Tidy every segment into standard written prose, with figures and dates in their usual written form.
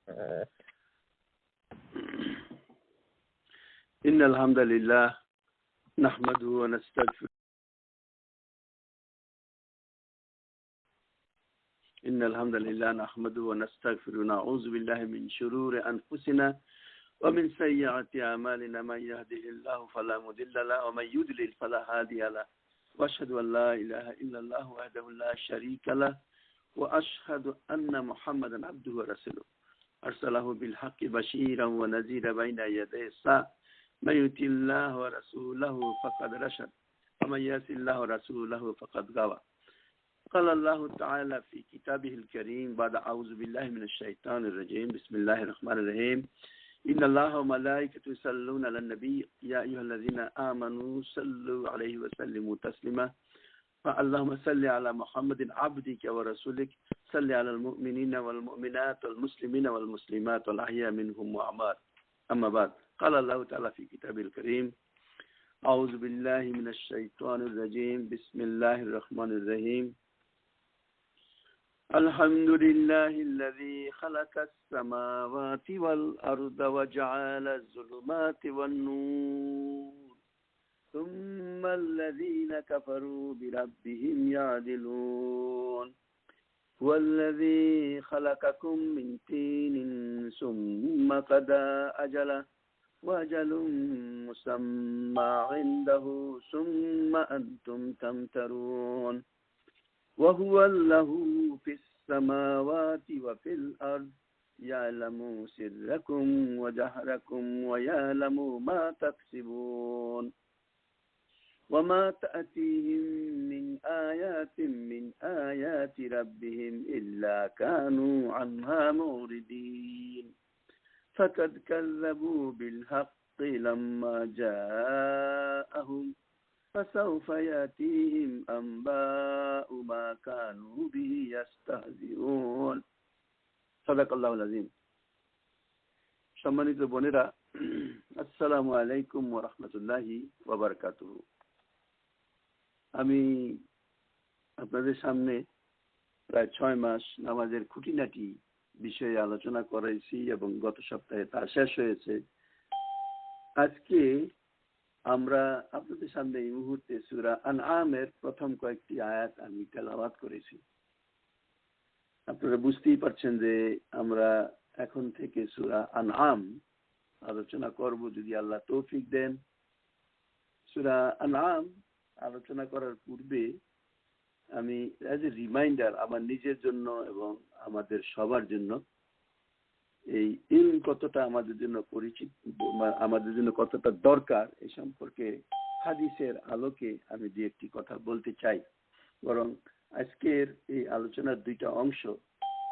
إن الحمد لله نحمده ونستغفره ونعوذ بالله من شرور أنفسنا ومن سيئات أعمالنا من يهده الله فلا مضل له ومن يضلل فلا هادي له وأشهد أن لا إله إلا الله وحده لا شريك له وأشهد أن محمدا عبده ورسوله أرسله بالحق بشيرا ونذيرا بين يدي الساعة من يطع الله ورسوله فقد رشد ومن يعص الله ورسوله فقد غوى قال الله تعالى في كتابه الكريم بعد أعوذ بالله من الشيطان الرجيم بسم الله الرحمن الرحيم إن الله وملائكته يصلون على النبي يا أيها الذين آمنوا صلوا عليه وسلموا تسليما فاللهم صل على محمد عبدك ورسولك صل على المؤمنين والمؤمنات والمسلمين والمسلمات والأحياء منهم وأموات أما بعد قال الله تعالى في كتابه الكريم أعوذ بالله من الشيطان الرجيم بسم الله الرحمن الرحيم الحمد لله الذي خلق السماوات والأرض وجعل الظلمات والنور ثم الذين كفروا بربهم يعدلون هو الذي خلقكم من طين ثم قضى أجله وأجل مسمى عنده ثم أنتم تمترون وهو له في السماوات وفي الأرض يعلم سركم وجهركم ويعلم ما تكسبون وما تأتيهم من آيات ربهم إلا كانوا عنها معرضين فقد كذبوا بالحق لما جاءهم فسوف يأتيهم أنباء ما كانوا به يستهزئون صدق الله العظيم সম্মানিত বোনেরা আসসালামু আলাইকুম ওয়া রাহমাতুল্লাহি ওয়া বারাকাতুহু আমি আপনাদের সামনে প্রায় 6 মাস নামাজের খুঁটিনাটি বিষয়ে আলোচনা করেছি এবং গত সপ্তাহে তা শেষ হয়েছে। আজকে আমরা আপনাদের সামনে এই মুহূর্তে সূরা আনআমের প্রথম কয়েকটি আয়াত আমি তেলাওয়াত করেছি। আপনারা বুঝতেই পারছেন যে আমরা এখন থেকে সূরা আনআম আলোচনা করব যদি আল্লাহ তৌফিক দেন। সূরা আনআম আলোচনা করার পূর্বে আমি এজ এ রিমাইন্ডার আমার নিজের জন্য এবং আমাদের সবার জন্য এই ইলম কতটা আমাদের জন্য পরিচিত, আমাদের জন্য কতটা দরকার এই সম্পর্কে হাদিসের আলোকে আমি দুই একটি কথা বলতে চাই। বরং আজকের এই আলোচনার দুইটা অংশ,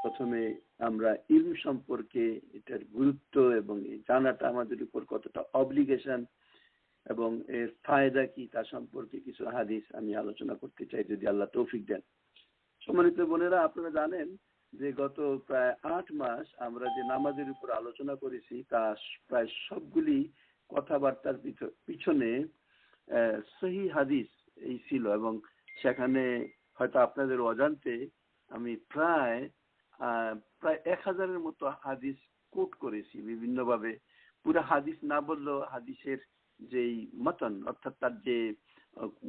প্রথমে আমরা ইলম সম্পর্কে এটার গুরুত্ব এবং এই জানাটা আমাদের উপর কতটা অব্লিগেশন এবং এর ফায়দা কি তা সম্পর্কে কিছু হাদিস আমি আলোচনা করতে চাই যদি আল্লাহ তৌফিক দেন। সম্মানিত বোনেরা, আপনারা জানেন যে গত প্রায় 8 মাস আমরা যে নামাজের উপর আলোচনা করেছি তা প্রায় সবগুলি কথাবার্তার পিছনে সহি হাদিস এই ছিল এবং সেখানে হয়তো আপনাদের অজান্তে আমি প্রায় 1000-এর মতো হাদিস কোট করেছি বিভিন্নভাবে। পুরো হাদিস না বললেও হাদিসের যেই মতন অর্থাৎ তার যে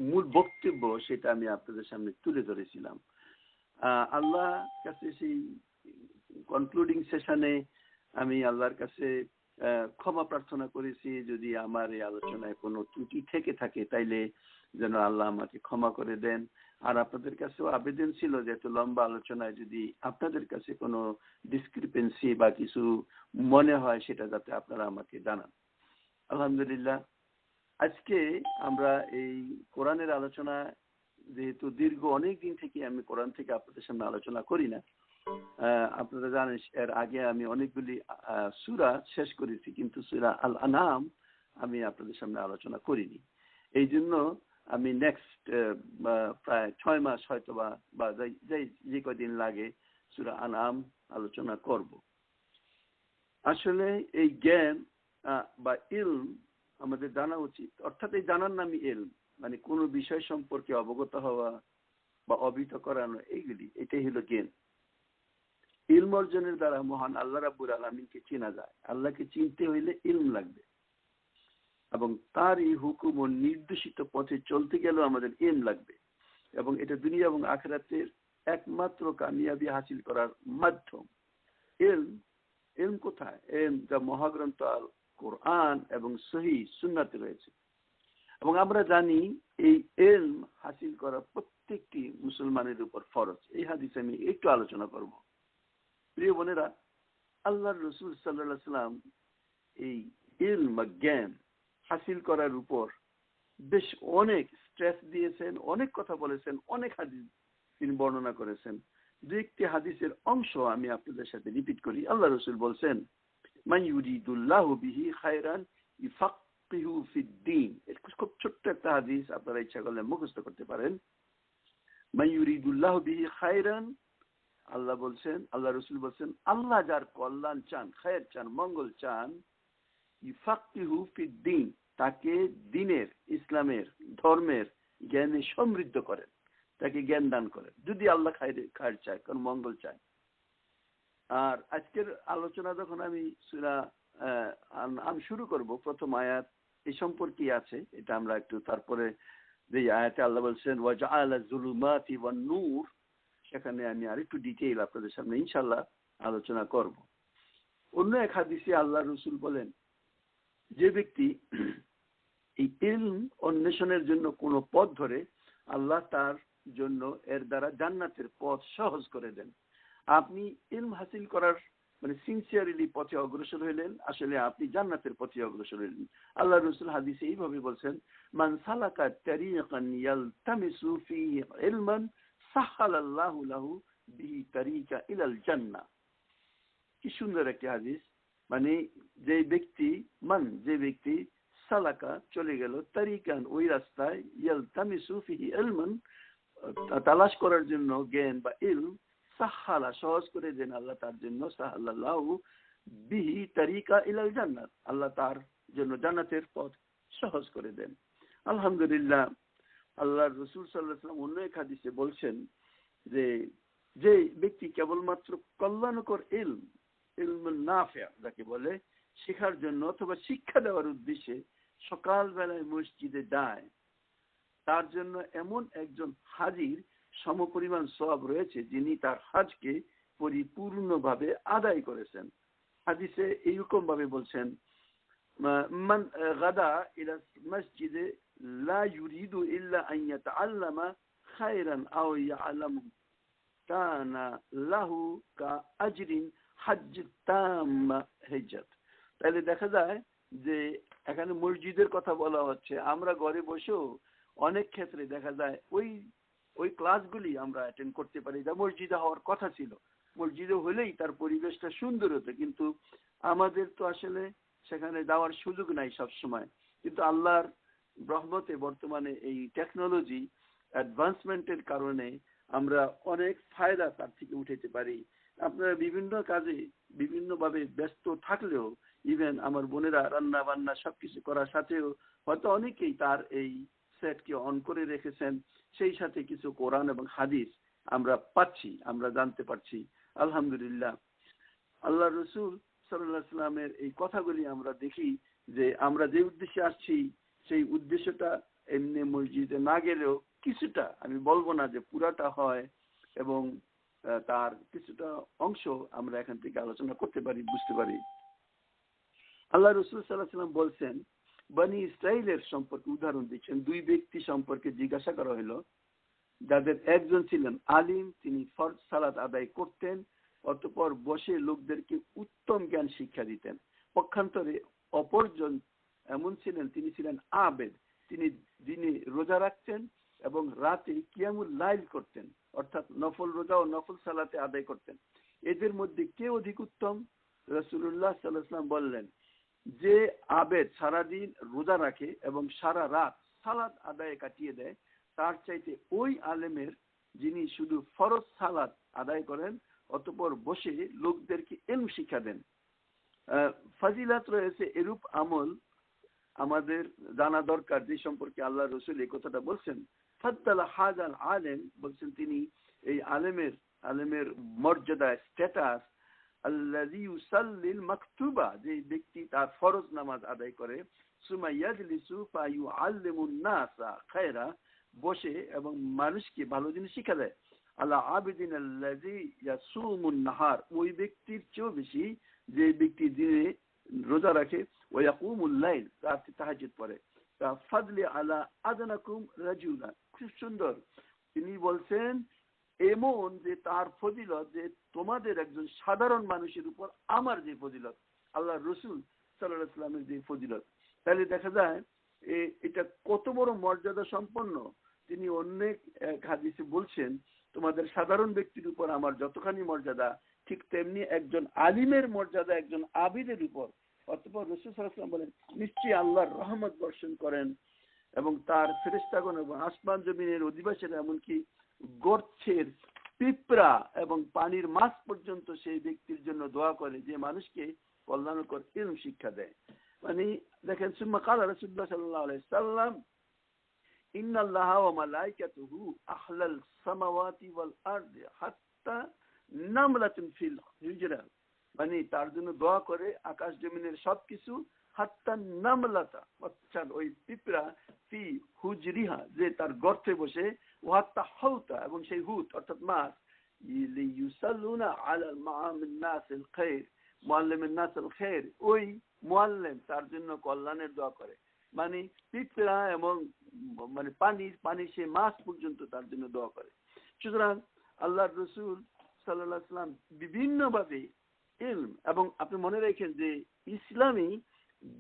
মূল বক্তব্য সেটা আমি আপনাদের সামনে তুলে ধরেছিলাম। আল্লাহ কাছে সেই কনক্লুডিং সেশনে আমি আল্লাহর কাছে ক্ষমা প্রার্থনা করেছি যদি আমার এই আলোচনায় কোনো ত্রুটি থেকে থাকে তাইলে যেন আল্লাহ আমাকে ক্ষমা করে দেন। আর আপনাদের কাছেও আবেদন ছিল যে এত লম্বা আলোচনায় যদি আপনাদের কাছে কোনো ডিসক্রিপেন্সি বা কিছু মনে হয় সেটা যাতে আপনারা আমাকে জানান। আলহামদুলিল্লাহ, আজকে আমরা এই কোরআনের আলোচনা যেহেতু দীর্ঘ অনেক দিন থেকে আমি কোরআন থেকে আপনাদের সামনে আলোচনা করি না, আপনারা জানেন এর আগে আমি অনেকগুলি সূরা শেষ করেছি কিন্তু সূরা আল আনআম আমি আপনাদের সামনে আলোচনা করিনি। এই জন্য আমি নেক্সট প্রায় 6 মাস হয়তো বা যে কদিন লাগে সূরা আনআম আলোচনা করব। আসলে এই জ্ঞান বা ইলম আমাদের জানা উচিত, অর্থাৎ এই জানার নামই ইলম, মানে কোনো বিষয় সম্পর্কে অবগত হওয়া বা অবহিত করানো, এটাই হলো জ্ঞান। ইলম অর্জনের দ্বারা মহান আল্লাহ রাব্বুল আলামিনকে চেনা যায়। আল্লাহকে চিনতে হইলে ইলম লাগবে, এবং তার এই হুকুম ও নির্দেশিত পথে চলতে গেলেও আমাদের ইলম লাগবে, এবং এটা দুনিয়া এবং আখিরাতের একমাত্র কামিয়াবি হাসিল করার মাধ্যম। ইলম, ইলম কোথায়? ইলম যা মহাগ্রন্থ আল কোরআন এবং সহি সুন্নাতে রয়েছে। এবং আমরা জানি এই ইলম হাসিল করা প্রত্যেকটি মুসলমানের উপর ফরজ। এই হাদিসে আমি একটু আলোচনা করব। প্রিয় বোনেরা, আল্লাহর রাসূল সাল্লাল্লাহু আলাইহি ওয়াসাল্লাম এই ইলম বা জ্ঞান হাসিল করার উপর বেশ অনেক স্ট্রেস দিয়েছেন, অনেক কথা বলেছেন, অনেক হাদিস তিনি বর্ণনা করেছেন। দু একটি হাদিসের অংশ আমি আপনাদের সাথে রিপিট করি। আল্লাহ রাসূল বলছেন, মান ইউরিদুল্লাহু বিহি খায়রান ইফাক্কিহু ফিদ্দীন। এটা খুব ছোট্ট একটা হাদিস, আপনারা ইচ্ছা করলে মুখস্থ করতে পারেন। মান ইউরিদুল্লাহু বিহি খায়রান, আল্লাহ বলছেন, আল্লাহ রাসূল বলছেন, আল্লাহ যার কল্যাণ চান, খায়ের চান, মঙ্গল চান, ইফাক্কিহু ফিদ্দীন, তাকে দ্বীনের, ইসলামের, ধর্মের জ্ঞানে সমৃদ্ধ করেন, তাকে জ্ঞান দান করেন, যদি আল্লাহ খায়ের চায়, কারণ মঙ্গল চায়। আর আজকের আলোচনা যখন আমি সূরা আম শুরু করব, প্রথম আয়াত এই সম্পর্কে আছে, এটা আমরা একটু তারপরে যে আয়াতে আল্লাহ বলছেন ওয়াজআলা যুলুমাতি ওয়ান নূর, সেখানে আমি আরেকটু ডিটেইল আপনাদের সামনে ইনশাআল্লাহ আলোচনা করব। অন্য এক হাদিসে আল্লাহ রাসূল বলেন, যে ব্যক্তি এই ইলম অন্বেষণের জন্য কোনো পথ ধরে, আল্লাহ তার জন্য এর দ্বারা জান্নাতের পথ সহজ করে দেন। আপনি ইলম হাসিল করার মানে সিনসিয়ারলি পথে অগ্রসর হইলেন, আসলে আপনি জান্নাতের পথে অগ্রসর হইলেন। আল্লাহ রাসূল হাদিসে এইভাবে বলছেন, মান সালাকা তারিকান ইয়ালতামিসু ফিহি ইলমান সাহালাল্লাহু লাহু বিহি তারিকা ইলাল জান্নাহ। কি সুন্দর একটি হাদিস। মানে যে ব্যক্তি সালাকা চলে গেল, তারিকান ওই রাস্তায়, ইয়ালতামিসু ফিহি ইলমান তালাশ করার জন্য জ্ঞান বা ইলম, সাহালা সহজ করে দেন আল্লাহ তার জন্য, সাহালাল্লাহু বিহি তারিকা ইলাল জান্নাত, আল্লাহ তার জন্য জান্নাতের পথ সহজ করে দেন। আলহামদুলিল্লাহ, আল্লাহর রাসূল সাল্লাল্লাহু আলাইহি ওয়াসাল্লাম অন্য এক হাদিসে বলছেন যে যে ব্যক্তি কেবলমাত্র কল্যাণকর ইলম, ইলমুন নাফিয়া যাকে বলে, শেখার জন্য অথবা শিক্ষা দেওয়ার উদ্দেশ্যে সকালবেলায় মসজিদে যায়, তার জন্য এমন একজন হাজির সমপরিমাণ সওয়াব রয়েছে, যিনি তার হজকে পরিপূর্ণভাবে আদায় করেছেন। হাদিসে এইরকম ভাবে বলছেন, মান গাদা ইলা মসজিদে লা ইউরিদু ইল্লা আন ইয়াতাআল্লামা খায়রান আও ইয়ালামু কানা লাহু কা আজরিন হাজ্জাত তাম্মা হিজ্জাত। তাহলে দেখা যায় যে এখানে মসজিদের কথা বলা হচ্ছে। আমরা ঘরে বসেও অনেক ক্ষেত্রে দেখা যায় ওই ক্লাসগুলি আমরা অ্যাটেন্ড করতে পারি যা মসজিদে হওয়ার কথা ছিল। মসজিদে হলেই তার পরিবেশটা সুন্দর হতো, কিন্তু আমাদের তো আসলে সেখানে যাওয়ার সুযোগ নাই সব সময়। কিন্তু আল্লাহর রহমতে বর্তমানে এই টেকনোলজি অ্যাডভান্সমেন্টের কারণে আমরা অনেক ফায়দা তার থেকে উঠাতে পারি। আপনারা বিভিন্ন কাজে বিভিন্নভাবে ব্যস্ত থাকলেও, ইভেন আমার বোনেরা রান্না বান্না সবকিছু করার সাথেও হয়তো অনেকেই তার এই সেটকে অন করে রেখেছেন, সেই সাথে কিছু কোরআন এবং হাদিস আমরা পাচ্ছি, আমরা জানতে পারছি। আলহামদুলিল্লাহ, আল্লাহ রাসূল সাল্লাল্লাহু আলাইহি ওয়াসাল্লামের এই কথাগুলি আমরা দেখি যে আমরা যে উদ্দেশ্যে আসছি সেই উদ্দেশ্যটা এমনি মসজিদে না গেলেও কিছুটা, আমি বলবো না যে পুরাটা হয়, এবং তার কিছুটা অংশ আমরা এখান থেকে আলোচনা করতে পারি, বুঝতে পারি। আল্লাহ রাসূল সাল্লাল্লাহু আলাইহি ওয়াসাল্লাম বলছেন, বনি ইসরাইলের সম্পর্কে উদাহরণ দিচ্ছেন। দুই ব্যক্তি সম্পর্কে জিজ্ঞাসা করা হলো, যাদের একজন ছিলেন আলিম, তিনি ফরজ সালাত আদায় করতেন, অতঃপর বসে লোকদেরকে উত্তম জ্ঞান শিক্ষা দিতেন। পক্ষান্তরে অপরজন এমন ছিলেন, তিনি ছিলেন আবেদ, তিনি দিনে রোজা রাখতেন এবং রাতে কিয়ামুল লাইল করতেন, অর্থাৎ নফল রোজা ও নফল সালাতে আদায় করতেন। এদের মধ্যে কে অধিক উত্তম? রাসূলুল্লাহ সাল্লাল্লাহু আলাইহি ওয়াসাল্লাম বললেন, যে আবেদ সারাদিন রোজা রাখে এবং সারা রাত সালাত আদায়ে কাটিয়ে দেয়, তার চাইতে ওই আলেমের যিনি শুধু ফরজ সালাত আদায় করেন অতঃপর বসে লোকদেরকে ইলম শিক্ষা দেন। ফাজিলাত রয়েছে এরূপ আমল আমাদের জানা দরকার, যে সম্পর্কে আল্লাহ রাসূল এই কথাটা বলছেন। ফাদ্দালা হাদাল আলেম, বলছেন তিনি এই আলেমের আলেমের মর্যাদা, স্ট্যাটাস, আল্লাযী ইউসাল্লিল মাকতুবা, যে ব্যক্তি তার ফরজ নামাজ আদায় করে, সুম্মা ইয়াজলিসু ফায়ুআল্লিমুন নাসা খায়রা, বসে এবং মানুষকে ভালো জিনিস শিক্ষা দেয়, আলা আবিদিন আল্লাযী ইয়াসুমুন নাহার, ওই ব্যক্তির চেয়েও বেশি যে ব্যক্তি দিনে রোজা রাখে, ওয়া ইয়াকুমুল লাইল, রাতে তাহাজ্জুদ পড়ে, ফাদলি আলা আদনাকুম রাজুলা, খুব সুন্দর। তিনি বলছেন এমন যে তার ফজিলত, যে তোমাদের একজন সাধারণ মানুষের উপর আমার যে ফজিলত, আল্লাহ রসুল সাল্লাল্লাহু আলাইহি ওয়াসাল্লামের যে ফজিলত, তাহলে দেখা যায় এটা কত বড় মর্যাদা সম্পন্ন। তিনি অনেক হাদিসে বলছেন তোমাদের সাধারণ ব্যক্তির উপর আমার যতখানি মর্যাদা, ঠিক তেমনি একজন আলিমের মর্যাদা একজন আবিদের উপর। অতঃপর রাসূল সাল্লাল্লাহু আলাইহি ওয়াসাল্লাম বলেন নিশ্চয়ই আল্লাহর রহমত বর্ষণ করেন এবং তার ফেরেশতাগণ এবং আসমান জমিনের অধিবাসীরা, এমনকি গর্তের পিঁপড়া এবং পানির মাছ পর্যন্ত সেই ব্যক্তির জন্য দোয়া করে যে মানুষকে কল্যাণকর ইলম শিক্ষা দেয়। মানে দেখেন, সুম্মা ক্বালা রাসূলুল্লাহ সাল্লাল্লাহু আলাইহি ওয়াসাল্লাম ইন্নাল্লাহা ওয়া মালাইকাতুহু আহলাল সামাওয়াতি ওয়াল আরদি হাত্তা নামলাতুন ফিল হিজরা, মানে তার জন্য দোয়া করে আকাশ জমিনের সবকিছু, হাত্তা নামলাতা, অর্থাৎ ওই পিঁপড়া, ফি হুজরিহা, যে তার গর্তে বসে, ওয়াত্তা হাউতা, এবং সেই হুত অর্থাৎ মাছ, ইউসাল্লুনা আলাল মুআল্লিমিন নাসিল খায়র, মুআল্লিমিন নাসিল খায়র, ওই মুআল্লিম তার জন্য কল্যাণের দোয়া করে। মানে পিঁপড়া এবং মানে পানি সে মাছ পর্যন্ত তার জন্য দোয়া করে। সুতরাং আল্লাহর রাসূল সাল্লাল্লাহু আলাইহি ওয়াসাল্লাম বিভিন্নভাবে ইলম, এবং আপনি মনে রাখেন যে ইসলামী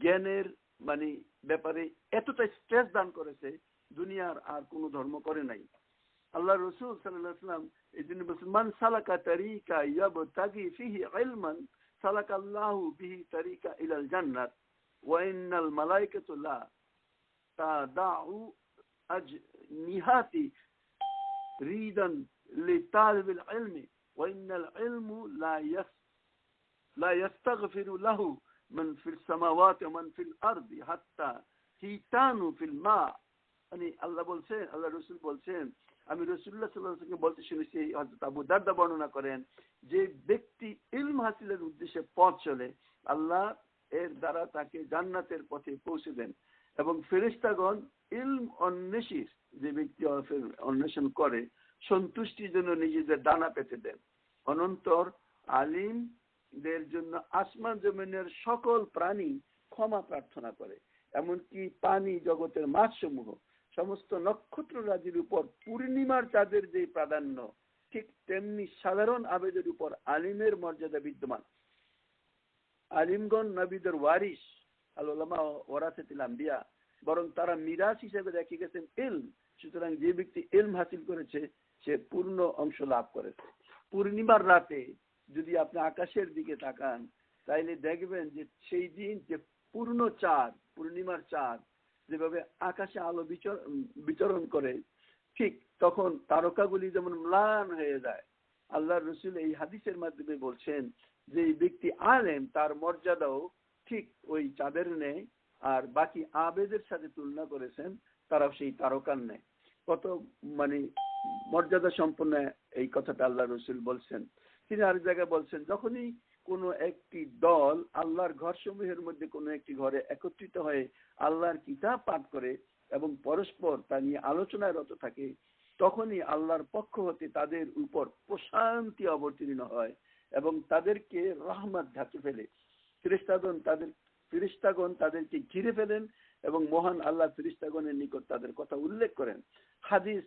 জ্ঞানের মানে ব্যাপারে এতটা স্ট্রেস দান করেছে, দুনিয়ার আর কোনো ধর্ম করে নাই। আল্লাহ রসুল সাল্লাল্লাহু আলাইহি ওয়াসাল্লাম এই জন্য বলছেন মান সালাকা তারিকা ইয়াবতাগি ফিহি ইলমান সালাকাল্লাহু বিহি তারিকা ইলাল জান্নাত ওয়া ইন্নাল মালাইকাতু লা তাদাউ আজনিহাতি রিদান লিতালিবিল ইলমি ওয়া ইন্নাল ইলমু লা ইয়াস্তাগফিরু লাহু মান ফিস সামাওয়াতি ওয়া মান ফিল আরদি হাত্তা হিতানু ফিল মা। মানে আল্লাহ বলছেন, আল্লাহ রসুল বলছেন, আমি রাসূলুল্লাহ সাল্লাল্লাহু আলাইহি ওয়াসাল্লাম বলতে শুনেছি, হযরত আবু দারদা বর্ণনা করেন, যে ব্যক্তি ইলম হাসিলের উদ্দেশ্যে পথ চলে, আল্লাহ এর দ্বারা তাকে জান্নাতের পথে পৌঁছে দেন, এবং ফেরেশতাগণ ইলম অন্বেষীর, যে ব্যক্তি অন্বেষণ করে, সন্তুষ্টির জন্য নিজেদের ডানা পেতে দেন। অনন্তর আলিমদের জন্য আসমান জমিনের সকল প্রাণী ক্ষমা প্রার্থনা করে, এমনকি পানি জগতের মাছসমূহ, সমস্ত নক্ষত্র রাজির উপর পূর্ণিমার চাঁদের যে প্রাধান্য, ঠিক তেমনি সাধারণ আবেদের উপর আলিমের মর্যাদা বিদ্যমান। আলিমগণ নবীদের ওয়ারিস, আল উলামা ওয়ারাসাতুল আম্বিয়া, বরং তারা মিরাস হিসেবে রেখে গেছেন ইলম। সুতরাং যে ব্যক্তি ইলম হাসিল করেছে সে পূর্ণ অংশ লাভ করেছে। পূর্ণিমার রাতে যদি আপনি আকাশের দিকে তাকান, তাইলে দেখবেন যে সেই দিন যে পূর্ণ চাঁদ, পূর্ণিমার চাঁদ যেভাবে আকাশে আলো বিচরণ করে, ঠিক তখন তারকাগুলি যেমন ম্লান হয়ে যায়। আল্লাহর রাসূল এই হাদিসের মাধ্যমে বলছেন যে এই ব্যক্তি আলেম, তার মর্যাদাও ঠিক ওই চাঁদের ন্যায়, আর বাকি আবেদের সাথে তুলনা করেছেন তারাও সেই তারকার ন্যায়। কত মানে মর্যাদা সম্পন্ন এই কথাটা আল্লাহ রাসূল বলছেন। তিনি আর জায়গায় বলছেন, যখনই কোনো একটি দল আল্লাহর ঘরসমূহের মধ্যে কোনো একটি ঘরে একত্রিত হয়ে আল্লাহর কিতাব পাঠ করে এবং পরস্পর তা নিয়ে আলোচনায় রত থাকে, তখনই আল্লাহর পক্ষ হতে তাদের উপর প্রশান্তি অবতীর্ণ হয় এবং তাদেরকে রহমত ঢাকে ফেলে। ফেরেশতাগণ তাদেরকে ঘিরে ফেলেন এবং মহান আল্লাহ ফেরেশতাগণের নিকট তাদের কথা উল্লেখ করেন। হাদিস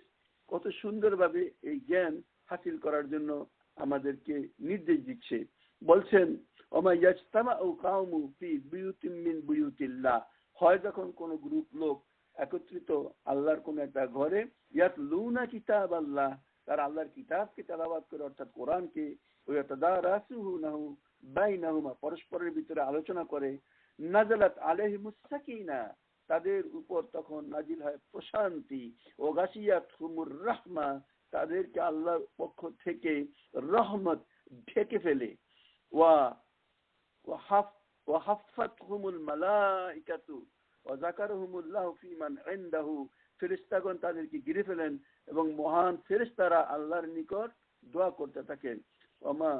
কত সুন্দরভাবে এই জ্ঞান হাসিল করার জন্য আমাদেরকে নির্দেশ দিচ্ছে। বলছেন ওমা ইয়াজতামাউ কাওমু ফি বুয়ুতিন মিন বুয়ুতিল্লাহ, হয় যখন কোন গ্রুপ লোক একত্রিত আল্লাহর কোন একটা ঘরে, ইয়াতলুনা কিতাবাল্লাহ, তারা আল্লাহর কিতাবকে তেলাওয়াত করে, অর্থাৎ কোরআনকে, ওয়া তাদারাসুহু বাইনাহুমা, পরস্পরের ভিতরে আলোচনা করে, নাজালাত আলাইহিমুস সাকিনা, তাদের উপর তখন নাজিল হয় প্রশান্তি, ও গাশিয়াতহুমুর রাহমা, তাদেরকে আল্লাহর পক্ষ থেকে রহমত ঢেকে ফেলে, ওয়া হাফাতহুমুল মালাইকাতু ওয়া যাকারহুমুল্লাহু ফীমান ইনদাহু, ফেরেশতাগণ তাদেরকে ঘিরে ফেলেন এবং মহান ফেরেশতারা আল্লাহর নিকট দোয়া করতে থাকেন। ওমা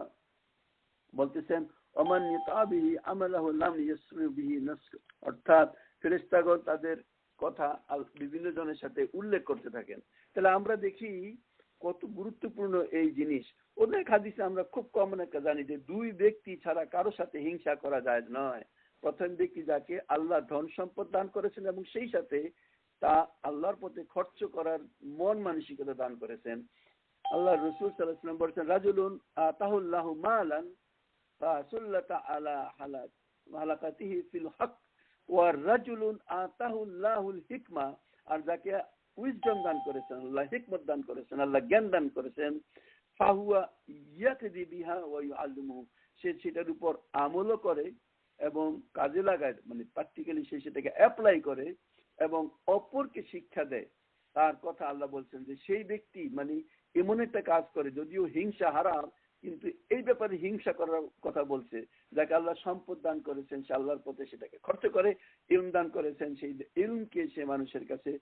বলতেছেন ওমান ইতাবিহি আমালাহু লাম ইয়াসরি বিহি নাসক, অর্থাৎ ফেরেশতাগণ তাদের কথা বিভিন্ন জনের সাথে উল্লেখ করতে থাকেন। তাহলে আমরা দেখি কত গুরুত্বপূর্ণ এই জিনিস। অনেক হাদিসে আমরা খুব কমন একটা জানি যে দুই ব্যক্তি ছাড়া কারো সাথে হিংসা করা যায় নয়। প্রথম ব্যক্তি যাকে আল্লাহ ধন সম্পদ দান করেছেন এবং সেই সাথে তা আল্লাহর পথে খরচ করার মন মানসিকতা দান করেছেন। আল্লাহ রাসূল সাল্লাল্লাহু আলাইহি ওয়াসাল্লাম বলেছেন রাজুলুন আতাহুল্লাহু মালান ফাসুল্লাতা আলা হালাকাতিহি ফিল হক ওয়া রাজুলুন আতাহুল্লাহুল হিকমা, আর যাকে উইজডম দান করেছেন আল্লাহ, হিকমত দান করেছেন আল্লাহ, জ্ঞান দান করেছেন, ফাহুয়া ইয়াকদি বিহা ওয়া ইউআল্লিমুহু, সে সেটার উপর আমলও করে এবং কাজে লাগায়, মানে প্র্যাকটিক্যালি সে সেটাকে অ্যাপ্লাই করে এবং অপরকে শিক্ষা দেয়। তার কথা আল্লাহ বলছেন যে সেই ব্যক্তি মানে এমন একটা কাজ করে, যদিও হিংসা হারাম, কিন্তু এই ব্যাপারে হিংসা করার কথা বলছে। যাকে আল্লাহ সম্পদ দান করেছেন সে আল্লাহর পথে সেটাকে খরচ করে, ইলম দান করেছেন সেই ইলমকে সে মানুষের কাছে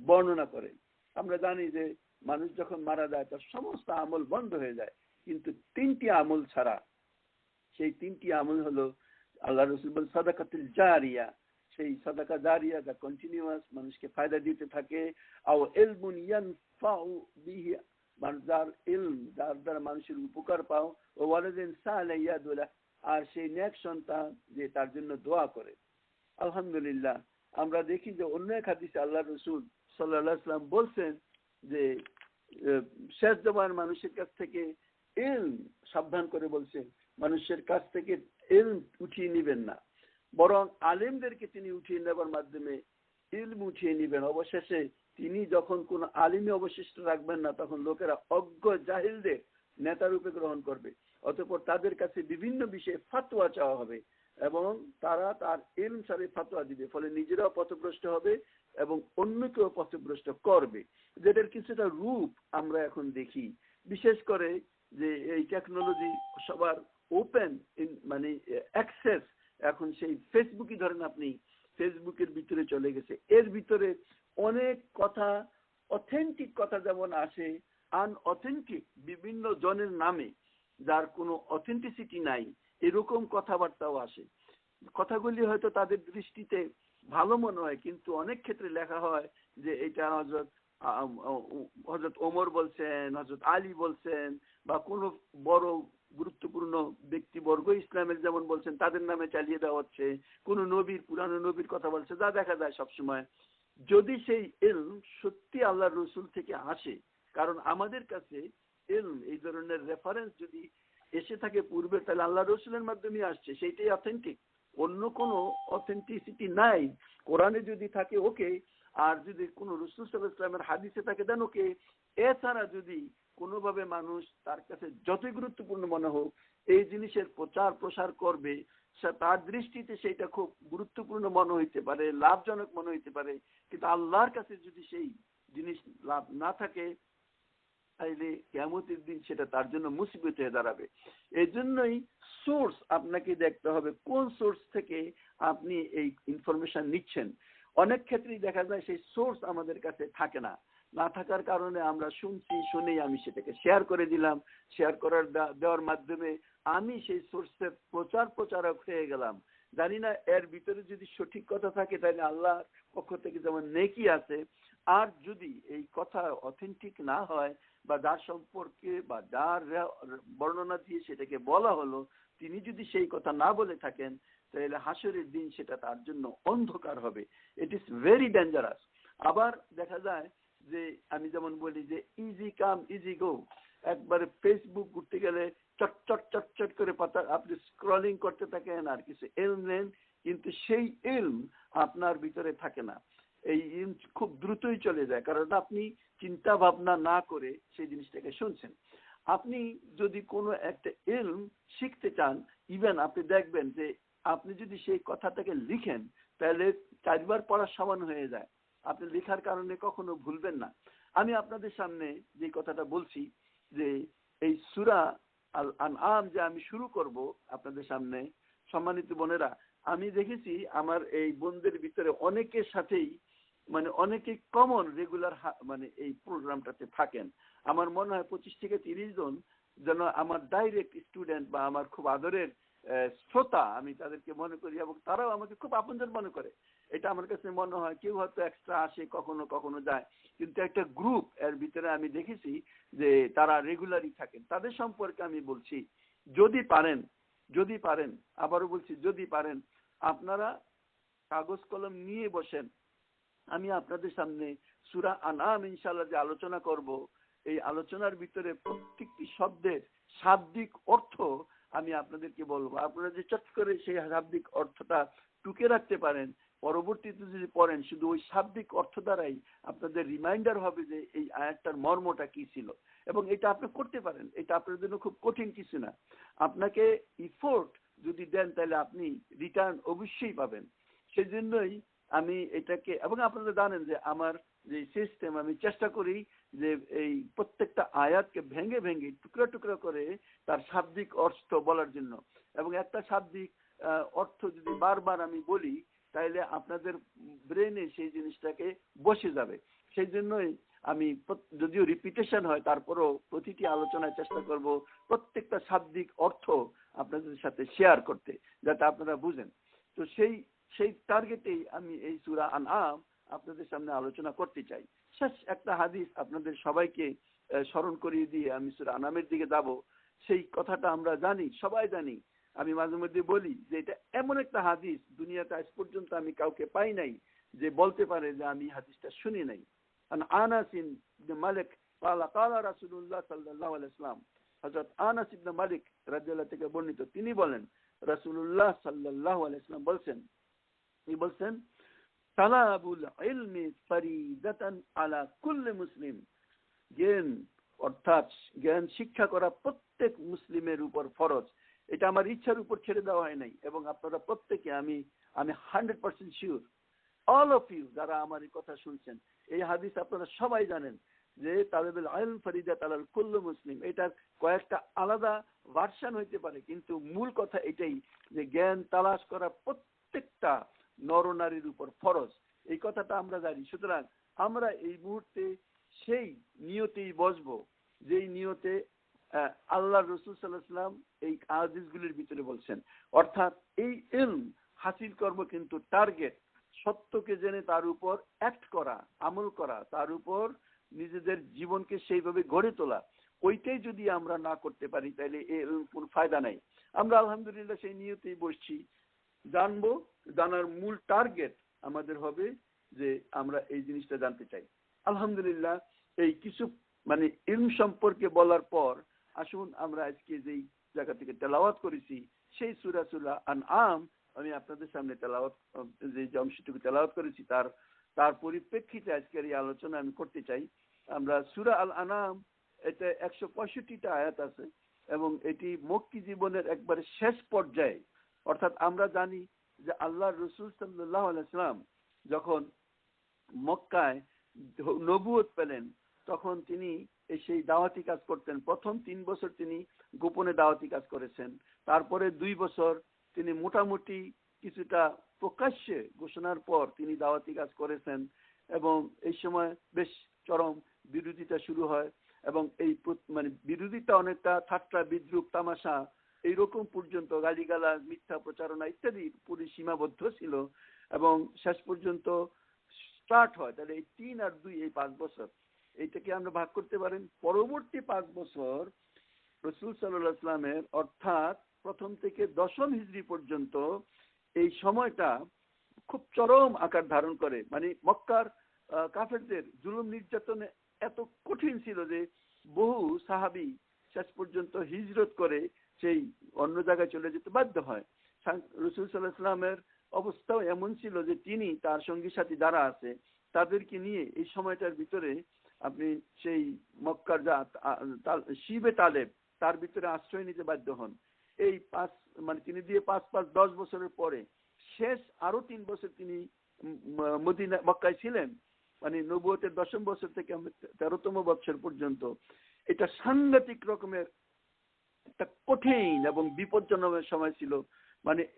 বর্ণনা করে। আমরা জানি যে মানুষ যখন মারা যায় তার সমস্ত আমল বন্ধ হয়ে যায়, কিন্তু তিনটি আমল ছাড়া, সেই তিনটি আমল হলো আল্লাহ রাসূল বলেন সাদাকাতুল জারিয়া, সেই সাদাকা জারিয়া যা কন্টিনিউয়াস মানুষকে ফায়দা দিতে থাকে, আও ইলমুন ইয়ানফাউ বিহি, যার ইলম যার দ্বারা মানুষের উপকার পাও, ও ওয়ালাদিন সালিহ ইয়াদুলা, আর সেই নেক সন্তান যে তার জন্য দোয়া করে। আলহামদুলিল্লাহ আমরা দেখি যে অন্য এক হাদিসে আল্লাহ রাসূল সাল্লাল্লাহু আলাইহি ওয়াসাল্লাম বলছেন যে শেষ জমানার মানুষের কাছ থেকে ইলম সাবধান করে বলছেন, মানুষের কাছ থেকে ইলম উঠিয়ে নেবেন না, বরং আলেমদেরকে তিনি উঠিয়ে নেবার মাধ্যমে ইলম উঠিয়ে নেবেন। অবশেষে তিনি যখন কোন আলিমে অবশিষ্ট রাখবেন না, তখন লোকেরা অজ্ঞ জাহিলদের নেতা রূপে গ্রহণ করবে। অতঃপর তাদের কাছে বিভিন্ন বিষয়ে ফতোয়া চাওয়া হবে এবং তারা তার ইলম ছাড়া ফতোয়া দিবে, ফলে নিজেরাও পথভ্রষ্ট হবে এবং অন্যকেও পথভ্রষ্ট করবে। যেটার কিছুটা রূপ আমরা এখন দেখি, বিশেষ করে যে এই টেকনোলজি সবার ওপেন মানে অ্যাক্সেস, এখন সেই ফেসবুকই ধরেন, আপনি ফেসবুকের ভিতরে চলে গেছে, এর ভিতরে অনেক কথা, অথেন্টিক কথা যেমন আসে, আনঅথেন্টিক বিভিন্ন জনের নামে যার কোনো অথেন্টিসিটি নাই এরকম কথাবার্তাও আসে। কথাগুলি হয়তো তাদের দৃষ্টিতে ভালো মনে হয়, কিন্তু অনেক ক্ষেত্রে লেখা হয় যে এটা হযরত ওমর বলছেন, হযরত আলী বলছেন, বা কোনো বড় গুরুত্বপূর্ণ ব্যক্তিবর্গ ইসলামের যেমন বলছেন তাদের নামে চালিয়ে দেওয়া হচ্ছে, কোন নবীর পুরানো নবীর কথা বলছে, যা দেখা যায় সবসময়। যদি সেই ইলম সত্যি আল্লাহর রাসূল থেকে আসে, কারণ আমাদের কাছে ইলম এই ধরনের রেফারেন্স যদি এসে থাকে পূর্বে, তাহলে আল্লাহর রাসূলের মাধ্যমে আসছে, সেইটাই অথেন্টিক, অন্য কোনো অথেন্টিসিটি নাই। কোরআনে যদি থাকে ওকে, আর যদি কোনো রাসূল সাল্লাল্লাহু আলাইহি ওয়াসাল্লামের হাদিসে থাকে দেন ওকে। এছাড়া যদি কোনোভাবে মানুষ তার কাছে যতই গুরুত্বপূর্ণ মনে হোক এই জিনিসের প্রচার প্রসার করবে, তার দৃষ্টিতে সেটা খুব গুরুত্বপূর্ণ মনে হইতে পারে, লাভজনক মনে হইতে পারে, কিন্তু আল্লাহর কাছে যদি সেই জিনিস লাভ না থাকে, তাইলে কিয়ামতের দিন সেটা তার জন্য মুসিবত হয়ে দাঁড়াবে। এই জন্যই সোর্স আপনাকে দেখতে হবে, কোন সোর্স থেকে আপনি এই ইনফরমেশন নিচ্ছেন। অনেক ক্ষেত্রেই দেখা যায় সেই সোর্স আমাদের কাছে থাকে না, না থাকার কারণে আমরা শুনেই আমি সেটাকে শেয়ার করে দিলাম, শেয়ার করার দেওয়ার মাধ্যমে আমি সেই সোর্সের প্রচারক হয়ে গেলাম। জানি না এর ভিতরে যদি সঠিক কথা থাকে তাহলে আল্লাহর পক্ষ থেকে যেমন নেকি আছে, আর যদি এই কথা অথেন্টিক না হয় বা যার সম্পর্কে বা যার বর্ণনা দিয়ে সেটাকে বলা হলো তিনি যদি সেই কথা না বলে থাকেন, তাহলে হাসরের দিন সেটা তার জন্য অন্ধকার হবে। It is very dangerous. আবার দেখা যায় যে আমি যেমন বলি যে ইজি কাম ইজি গো, একবারে ফেসবুক ঘুরতে গেলে চট চট চট চট করে পাতা আপনি স্ক্রলিং করতে থাকেন আর কিছু ইলম নেন, কিন্তু সেই ইলম আপনার ভিতরে থাকে না। এই ইলম খুব দ্রুতই চলে যায়, কারণ আপনি চিন্তা ভাবনা না করে সেই জিনিসটাকে শুনছেন। আপনি যদি কোনো একটা ইলম শিখতে চান, ইভেন আপনি দেখবেন যে আপনি যদি সেই কথাটাকে লিখেন তাহলে 4 বার পড়ার সমান হয়ে যায়। আপনি লেখার কারণে কখনো ভুলবেন না। আমি আপনাদের সামনে যে কথাটা বলছি যে এই সূরা আল আনআম যে আমি শুরু করব আপনাদের সামনে, সম্মানিত বোনেরা, আমি দেখেছি আমার এই বোনদের ভিতরে অনেকের সাথেই মানে অনেকেই কমন রেগুলার মানে এই প্রোগ্রামটাতে থাকেন। আমার মনে হয় 25 থেকে 30 জন যেন আমার ডাইরেক্ট স্টুডেন্ট বা আমার খুব আদরের শ্রোতা আমি তাদেরকে মনে করি, এবং তারাও আমাকে খুব আপনজন মনে করে। এটা আমার কাছে মনে হয় কেউ হয়তো এক্সট্রা আসে, কখনো কখনো যায়, কিন্তু একটা গ্রুপ এর ভিতরে আমি দেখেছি যে তারা রেগুলারই থাকেন। তাদের সম্পর্কে আমি বলছি, যদি পারেন আবারও বলছি, যদি পারেন আপনারা কাগজ কলম নিয়ে বসেন। আমি আপনাদের সামনে সূরা আনআম ইনশাআল্লাহ যে আলোচনা করব, এই আলোচনার ভিতরে প্রত্যেকটি শব্দের শাব্দিক অর্থ আমি আপনাদেরকে বলবো। আপনারা যে চট করে সেই শাব্দিক অর্থটা টুকে রাখতে পারেন, পরবর্তীতে যদি পড়েন শুধু ওই শাব্দিক অর্থ দ্বারাই আপনাদের রিমাইন্ডার হবে যে এই আয়াতটার মর্মটা কি ছিল। এবং এটা আপনি করতে পারেন, এটা আপনার জন্য খুব কঠিন কিছু না। আপনাকে ইফোর্ট যদি দেন তাহলে আপনি রিটার্ন অবশ্যই পাবেন। সেই জন্যই আমি এটাকে, এবং আপনারা জানেন যে আমার যে সিস্টেম, আমি চেষ্টা করি যে এই প্রত্যেকটা আয়াতকে ভেঙে ভেঙে টুকরা টুকরা করে তার শাব্দিক অর্থ বলার জন্য। এবং একটা শাব্দিক অর্থ যদি বারবার আমি বলি তাহলে আপনাদের ব্রেনে সেই জিনিসটাকে বসে যাবে। সেই জন্যই আমি যদিও রিপিটেশন হয় তারপরও প্রতিটি আলোচনায় চেষ্টা করব প্রত্যেকটা শাব্দিক অর্থ আপনাদের সাথে শেয়ার করতে, যাতে আপনারা বুঝেন। তো সেই টার্গেটেই আমি এই সূরা আনআম আপনাদের সামনে আলোচনা করতে চাই। শেষ একটা হাদিস আপনাদের সবাইকে স্মরণ করিয়ে দিয়ে আমি সূরা আনআমের দিকে যাব। সেই কথাটা আমরা জানি, সবাই জানি। আমি মাঝে মধ্যে বলি যে এটা এমন একটা হাদিস দুনিয়াতে আজ পর্যন্ত আমি কাউকে পাই নাই যে বলতে পারে যে আমি হাদিসটা শুনি নাই। আনাস ইবনে মালিক قال قال رسول الله صلى الله عليه وسلم, হযরত আনাস ইবনে মালিক রাদিয়াল্লাহু থেকে বর্ণিত, তিনি বলেন রাসূলুল্লাহ সাল্লাল্লাহু আলাইহি ওয়াসাল্লাম বলছেন তালাবুল ইলমি ফরিদাতান আলা কুল্লি মুসলিম, জ্ঞান অর্থাৎ জ্ঞান শিক্ষা করা প্রত্যেক মুসলিমের উপর ফরজ। এটা আমার ইচ্ছার উপর ছেড়ে দেওয়া হয় নাই, এবং আপনারা প্রত্যেকে, আমি 100% শিওর, অল অফ ইউ যারা আমার এই কথা শুনছেন, এই হাদিস আপনারা সবাই জানেন যে তালাবুল ইলম ফরিদাত আলাল কুল্লি মুসলিম। এটার কয়েকটা আলাদা ভার্সন হইতে পারে, কিন্তু মূল কথা এটাই যে জ্ঞান তালাশ করা প্রত্যেকটা নরনারীর উপর ফরজ। এই কথাটা আমরা জানি। সুতরাং আমরা এই মুহূর্তে সেই নিয়তেই বসবো যেই নিয়তে আল্লাহ রাসূল সাল্লাল্লাহু আলাইহি ওয়াসাল্লাম এই হাদিসগুলির ভিতরে বলছেন। অর্থাৎ এই ইলম হাসিল করব, কিন্তু টার্গেট সত্যকে জেনে তার উপর অ্যাক্ট করা, আমল করা, তার উপর নিজেদের জীবনকে সেইভাবে গড়ে তোলা। ওইটাই যদি আমরা না করতে পারি তাহলে এর কোনো ফায়দা নাই। আমরা আলহামদুলিল্লাহ সেই নিয়তেই বসছি। জানবো, জানার মূল টার্গেট আমাদের হবে যে আমরা এই জিনিসটা জানতে চাই। আলহামদুলিল্লাহ এই কিছু ইলম সম্পর্কে বলার পর আসুন আমরা আজকে যেই জায়গা থেকে তেলাওয়াত করেছি সেই সূরা আনআম আমি আপনাদের সামনে তেলাওয়াত, যে অংশটুকু তেলাওয়াত করেছি তার পরিপ্রেক্ষিতে আজকের এই আলোচনা আমি করতে চাই। আমরা সূরা আল আনআম, এটা 165টা আয়াত আছে, এবং এটি মক্কি জীবনের একবারে শেষ পর্যায়ে। অর্থাৎ আমরা জানি যে আল্লাহর রাসূল সাল্লাল্লাহু আলাইহি ওয়াসাল্লাম যখন মক্কায় নবুয়ত পেলেন তখন তিনি সেই দাওয়াতি কাজ করতেন। প্রথম 3 বছর তিনি গোপনে দাওয়াতি কাজ করেছেন। তারপরে 2 বছর তিনি মোটামুটি কিছুটা প্রকাশ্যে ঘোষণার পর তিনি দাওয়াতি কাজ করেছেন, এবং এই সময় বেশ চরম বিরোধিতা শুরু হয়, এবং এই বিরোধিতা অনেকটা ঠাট্টা বিদ্রুপ তামাশা এইরকম পর্যন্ত, গালিগালাজ, মিথ্যা প্রচারণা ইত্যাদি পুরো সীমাবদ্ধ ছিল, এবং শেষ পর্যন্ত স্টার্ট হয়। তাহলে এই 3 আর 2 এই 5 বছর, এইটাকে আমরা ভাগ করতে পারেন। পরবর্তী 5 বছর রাসূল সাল্লাল্লাহু আলাইহি ওয়াসাল্লামের, অর্থাৎ প্রথম থেকে 10ম হিজরি পর্যন্ত এই সময়টা খুব চরম আকার ধারণ করে। মক্কার কাফেরদের জুলুম নির্যাতন এত কঠিন ছিল যে বহু সাহাবী শেষ পর্যন্ত হিজরত করে সেই অন্য জায়গায় চলে যেতে বাধ্য হয়। রাসূল সাল্লাল্লাহু আলাইহি ওয়াসাল্লামের অবস্থাও এমন ছিল যে তিনি তার সঙ্গী সাথী যারা আছে তাদেরকে নিয়ে এই সময়টার ভিতরে আপনি সেই মক্কার শিবে তালেব তার ভিতরে আশ্রয় নিতে বাধ্য হন। এই তিনি দিয়ে 5-5-10 বছরের পরে শেষ আরো 3 বছর তিনি মক্কায় ছিলেন, নবুয়তের 10ম বছর থেকে 13তম বছর পর্যন্ত। এটা সাংঘাতিক রকমের একটা কঠিন এবং বিপজ্জনক সময় ছিল।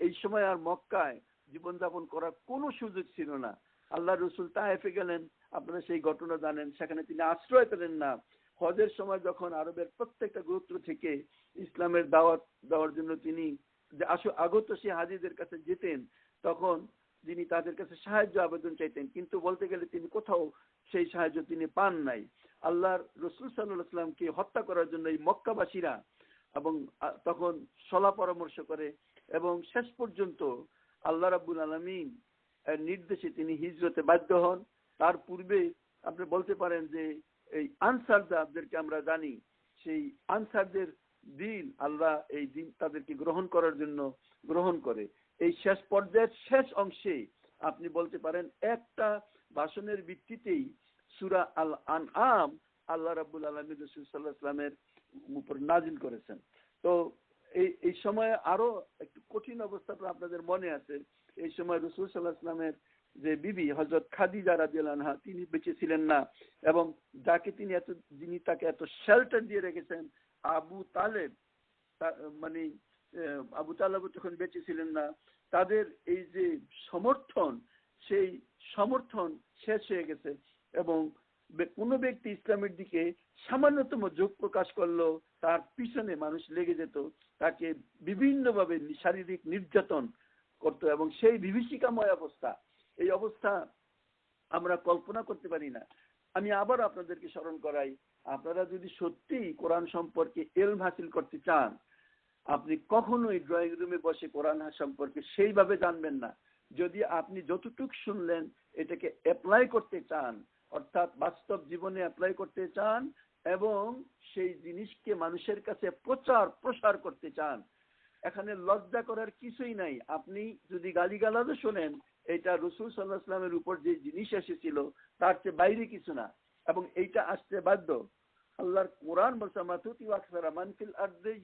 এই সময় আর মক্কায় জীবনযাপন করার কোনো সুযোগ ছিল না। আল্লাহ রসুল তায়েফে গেলেন, আপনারা সেই ঘটনা জানেন, সেখানে তিনি আশ্রয় পেলেন না। হজের সময় যখন আরবের প্রত্যেকটা গোত্র থেকে ইসলামের দাওয়াত দেওয়ার জন্য তিনি আগত সেই হাজিদের কাছে যেতেন, তখন তিনি তাদের কাছে সাহায্য আবেদন চাইতেন, কিন্তু বলতে গেলে তিনি কোথাও সেই সাহায্য তিনি পান নাই। আল্লাহর রসুল সাল্লাল্লাহু আলাইহি ওয়াসাল্লামকে হত্যা করার জন্য এই মক্কাবাসীরা এবং তখন সলা পরামর্শ করে এবং শেষ পর্যন্ত আল্লাহ রাব্বুল আলামিন এর নির্দেশে তিনি হিজরতে বাধ্য হন। তার পূর্বে আপনি বলতে পারেন যে এই আনসারদেরকে আমরা জানি, সেই আনসারদের দিন আল্লাহ এই দিন তাদেরকে গ্রহণ করার জন্য গ্রহণ করে। এই শেষ পর্যায়ের শেষ অংশে আপনি বলতে পারেন একটা ভাষণের ভিত্তিতেই সূরা আল আনআম আল্লাহ রাব্বুল আলামিন রাসূল সাল্লাল্লাহু আলাইহি ওয়াসাল্লামের উপর নাজিল করেছেন। তো এই সময়ে আরো একটু কঠিন অবস্থাটা আপনাদের মনে আছে। এই সময় রাসূল সাল্লাল্লাহু আলাইহি ওয়াসাল্লামের যে বিবি হযরত খাদিজা রাদিয়াল্লাহু আনহা তিনি বেঁচে ছিলেন না, এবং যাকে যিনি তাকে এত শেল্টার দিয়ে রেখেছেন আবু তালেব, মানে আবু তালেব তখন বেঁচে ছিলেন না। তাদের এই যে সমর্থন, সেই সমর্থন শেষ হয়ে গেছে, এবং কোনো ব্যক্তি ইসলামের দিকে সামান্যতম যোগ প্রকাশ করলো তার পিছনে মানুষ লেগে যেত, তাকে বিভিন্নভাবে শারীরিক নির্যাতন করতো, এবং সেই বিভীষিকাময় অবস্থা, এই অবস্থা আমরা কল্পনা করতে পারি না। আমি আবার আপনাদেরকে স্মরণ করাই, আপনারা যদি সত্যি কোরআন সম্পর্কে ইলম হাসিল করতে চান, আপনি কখনোই ড্রয়িং রুমে বসে কোরআন সম্পর্কে সেইভাবে জানবেন না। যদি আপনি যতটুকু শুনলেন এটাকে অ্যাপ্লাই করতে চান, অর্থাৎ বাস্তব জীবনে অ্যাপ্লাই করতে চান এবং সেই জিনিসকে মানুষের কাছে প্রচার প্রসার করতে চান, এখানে লজ্জা করার কিছুই নাই। আপনি যদি গালিগালাজও শোনেন, এটা রাসূল সাল্লাল্লাহু আলাইহি ওয়াসাল্লামের উপর যে জিনিস এসেছিল তার চেয়ে বাইরে কিছু না, এবং এইটা আসতে বাধ্য। আল্লাহর কোরআন বলছে মাতুতি ওয়াকসারা মান ফিল আরদি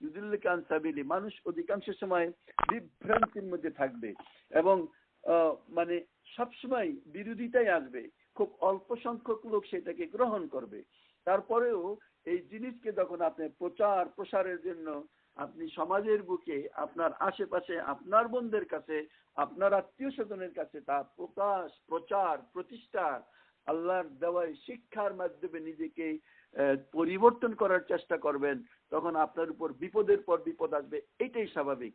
ইউদিল্লুকা আন সাবিলি, মানুষ অধিকাংশ সময় বিভ্রান্তির মধ্যে থাকবে এবং মানে সবসময় বিরোধিতাই আসবে, খুব অল্প সংখ্যক লোক সেটাকে গ্রহণ করবে। তারপরেও এই জিনিসকে যখন আপনি প্রচার প্রসারের জন্য আপনি সমাজের বুকে আপনার আশেপাশে আপনার বন্ধুদের কাছে আপনার আত্মীয় স্বজনের কাছে তা প্রকাশ প্রচার প্রতিষ্ঠা আল্লাহর দেওয়া শিক্ষার মাধ্যমে নিজেকে পরিবর্তন করার চেষ্টা করবেন, তখন আপনার উপর বিপদের পর বিপদ আসবে, এটাই স্বাভাবিক।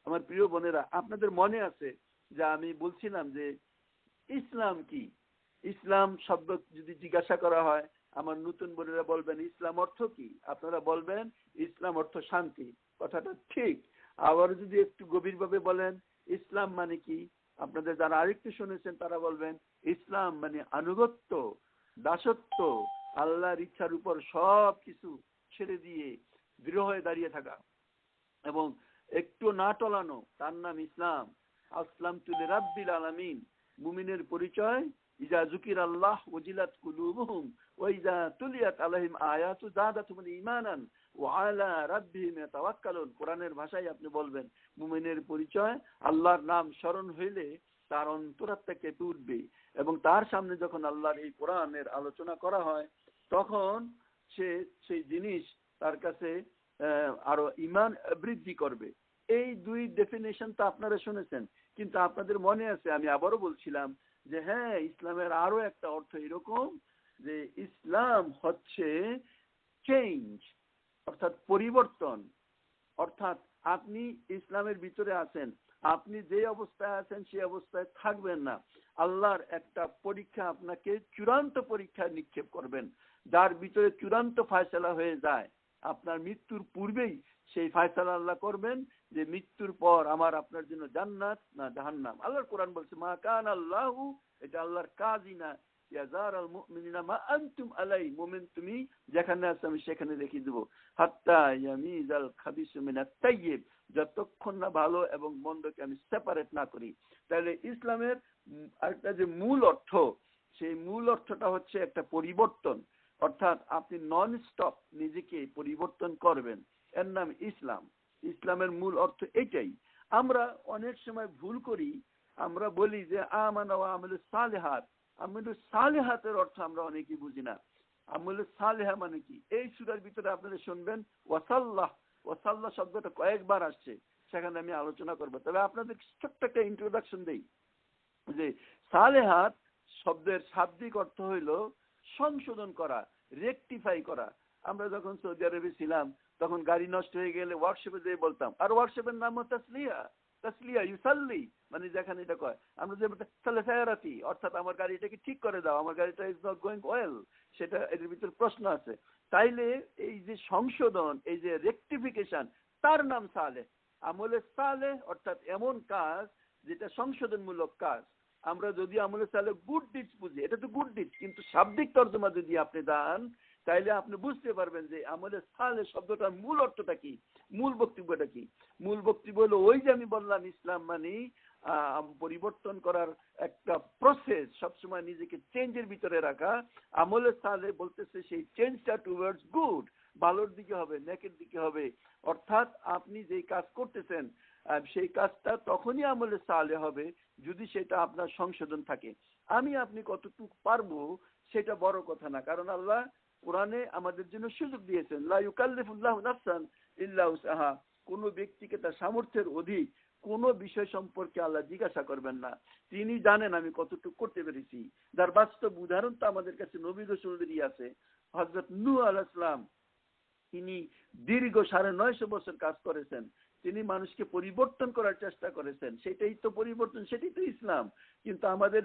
আমার প্রিয় বোনেরা, আপনাদের মনে আছে যে আমি বলছিলাম যে ইসলাম কি? ইসলাম শব্দ যদি জিজ্ঞাসা করা হয়, আমার নতুন বোনেরা বলবেন ইসলাম অর্থ কি? আপনারা বলবেন ইসলাম অর্থ শান্তি। কথাটা ঠিক। আবার যদি একটু গভীরভাবে বলেন ইসলাম মানে কি, আপনাদের যারা আরেকটু শুনেছেন তারা বলবেন ইসলাম মানে আনুগত্য, দাসত্ব, আল্লাহর ইচ্ছার উপর সব কিছু ছেড়ে দিয়ে দৃঢ় হয়ে দাঁড়িয়ে থাকা এবং একটু না টলানো, তার নাম ইসলাম। আসলামতু লিরাব্বিল আলামিন। মুমিনের পরিচয় ইজা যুকির আল্লাহ ওয়াজিলাত কুলুবুহুম ওয়া ইজা তুলিয়াত আলাইহিম আয়াতু যাদাতুহুম ঈমানান ওয়া আলা রাব্বিহিম ইয়াতাওয়াক্কালুন। কোরআনের ভাষায় আপনি বলবেন মুমিনের পরিচয় আল্লাহর নাম স্মরণ হইলে তার অন্তরাত্মা কেঁপে উঠবে, এবং তার সামনে যখন আল্লাহর এই কোরআনের আলোচনা করা হয় তখন সে সেই জিনিস তার কাছে আরো ঈমান বৃদ্ধি করবে। এই দুই ডেফিনেশন তো আপনারা শুনেছেন, কিন্তু আপনাদের মনে আছে আমি আবারও বলছিলাম যে হ্যাঁ, ইসলামের আরো একটা অর্থ এরকম যে ইসলাম হচ্ছে চেঞ্জ, অর্থাৎ পরিবর্তন। অর্থাৎ আপনি ইসলামের ভিতরে আছেন, আপনি যে অবস্থায় আছেন সেই অবস্থায় থাকবেন না। আল্লাহর একটা পরীক্ষা আপনাকে চূড়ান্ত পরীক্ষায় নিক্ষেপ করবেন, যার ভিতরে চূড়ান্ত ফায়সালা হয়ে যায়। আপনার মৃত্যুর পূর্বেই সেই ফায়সালা আল্লাহ করবেন যে মৃত্যুর পর আমার আপনার জন্য জান্নাত না জাহান্নাম। আল্লাহর কোরআন বলছে মা কান আল্লাহু, এটা আল্লাহর কাজই না, ইয়াজারাল মুমিনিনা মা আনতুম আলাই, মুমিন তুমি যেখানে আছো আমি সেখানে রেখে দেব, হাত্তা ইয়ামিজাল খাবিসু মিনাত তাইয়্যিব, যতক্ষণ না ভালো এবং মন্দকে আমি সেপারেট না করি। তাহলে ইসলামের আরেকটা যে মূল অর্থ, সেই মূল অর্থটা হচ্ছে একটা পরিবর্তন, অর্থাৎ আপনি নন স্টপ নিজেকে পরিবর্তন করবেন, এর নাম ইসলাম। ইসলামের মূল অর্থ এটাই। আমরা অনেক সময় ভুল করি, আমরা বলি যে আমানা ওয়া আমিলুস সালিহাত। আমিলুস সালিহাতের অর্থ আমরা অনেকেই বুঝি না। আমলুস সালিহা মানে কি? এই সূরার ভিতরে আপনারা শুনবেন ওয়াসাল্লাহ, ওয়াসাল্লাহ শব্দটা কয়েকবার আসছে, সেখানে আমি আলোচনা করব। তবে আপনাদের ছোট্ট একটা ইন্ট্রোডাকশন দেই যে সালেহাত শব্দের শাব্দিক অর্থ হইল সংশোধন করা, রেকটিফাই করা। আমরা যখন সৌদি আরবে ছিলাম তখন গাড়ি নষ্ট হয়ে গেলে ওয়ার্কশপে যেয়ে বলতাম, আর ওয়ার্কশপের নাম তাসলিয়া, তাসলিয়া ইউসাল্লি, মানে যেখানে এটা কয় আমরা যে সালেফায়ারাতি, অর্থাৎ আমার গাড়িটাকে ঠিক করে দাও, আমার গাড়িটা ইজ নট গোয়িং ওয়েল, সেটা এর ভিতর প্রশ্ন আছে। তাইলে এই যে সংশোধন, এই যে রেকটিফিকেশন, তার নাম সালে। আমলে সালে অর্থাৎ এমন কাজ যেটা সংশোধনমূলক কাজ। আমরা যদি আমলে সালে গুড ডিডস বুঝি, এটা তো গুড ডিডস, কিন্তু শাব্দিক তর্জমা যদি আপনি দেন তাইলে আপনি বুঝতে পারবেন যে আমলে সালে শব্দটার মূল অর্থটা কি, মূল বক্তব্যটা কি। মূল বক্তব্য হলো ওই যে আমি বললাম ইসলাম মানে পরিবর্তন করার একটা প্রসেস, সবসময় নিজেকে চেঞ্জের ভিতরে রাখা। আমলে সালে বলতেছে সেই চেঞ্জটা টুয়ার্ডস গুড, ভালোর দিকে হবে, নেকের দিকে হবে। অর্থাৎ আপনি যেই কাজ করতেছেন সেই কাজটা তখনই আমলে সালে হবে যদি সেটা আপনার সংশোধন থাকে। আমি আপনি কতটুকু পারবো সেটা বড় কথা না, কারণ আল্লাহ কোরআনে আমাদের জন্য সুযোগ দিয়েছেন, লা ইউকাল্লিফুল্লাহু নাফসান ইল্লা উসআহা। কোনো ব্যক্তিকে তার সামর্থ্যের অধিক কোনো বিষয় সম্পর্কে আল্লাহ জিজ্ঞাসা করবেন না, তিনি জানেন আমি কতটুকু করতে পেরেছি। যার বাস্তব উদাহরণ তো আমাদের কাছে নবী রাসূলদেরই আছে। হযরত নূহ আলাইহিস সালাম, তিনি দীর্ঘ 950 বছর কাজ করেছেন, তিনি মানুষকে পরিবর্তন করার চেষ্টা করেছেন, সেটাই তো পরিবর্তন, সেটাই তো ইসলাম। কিন্তু আমাদের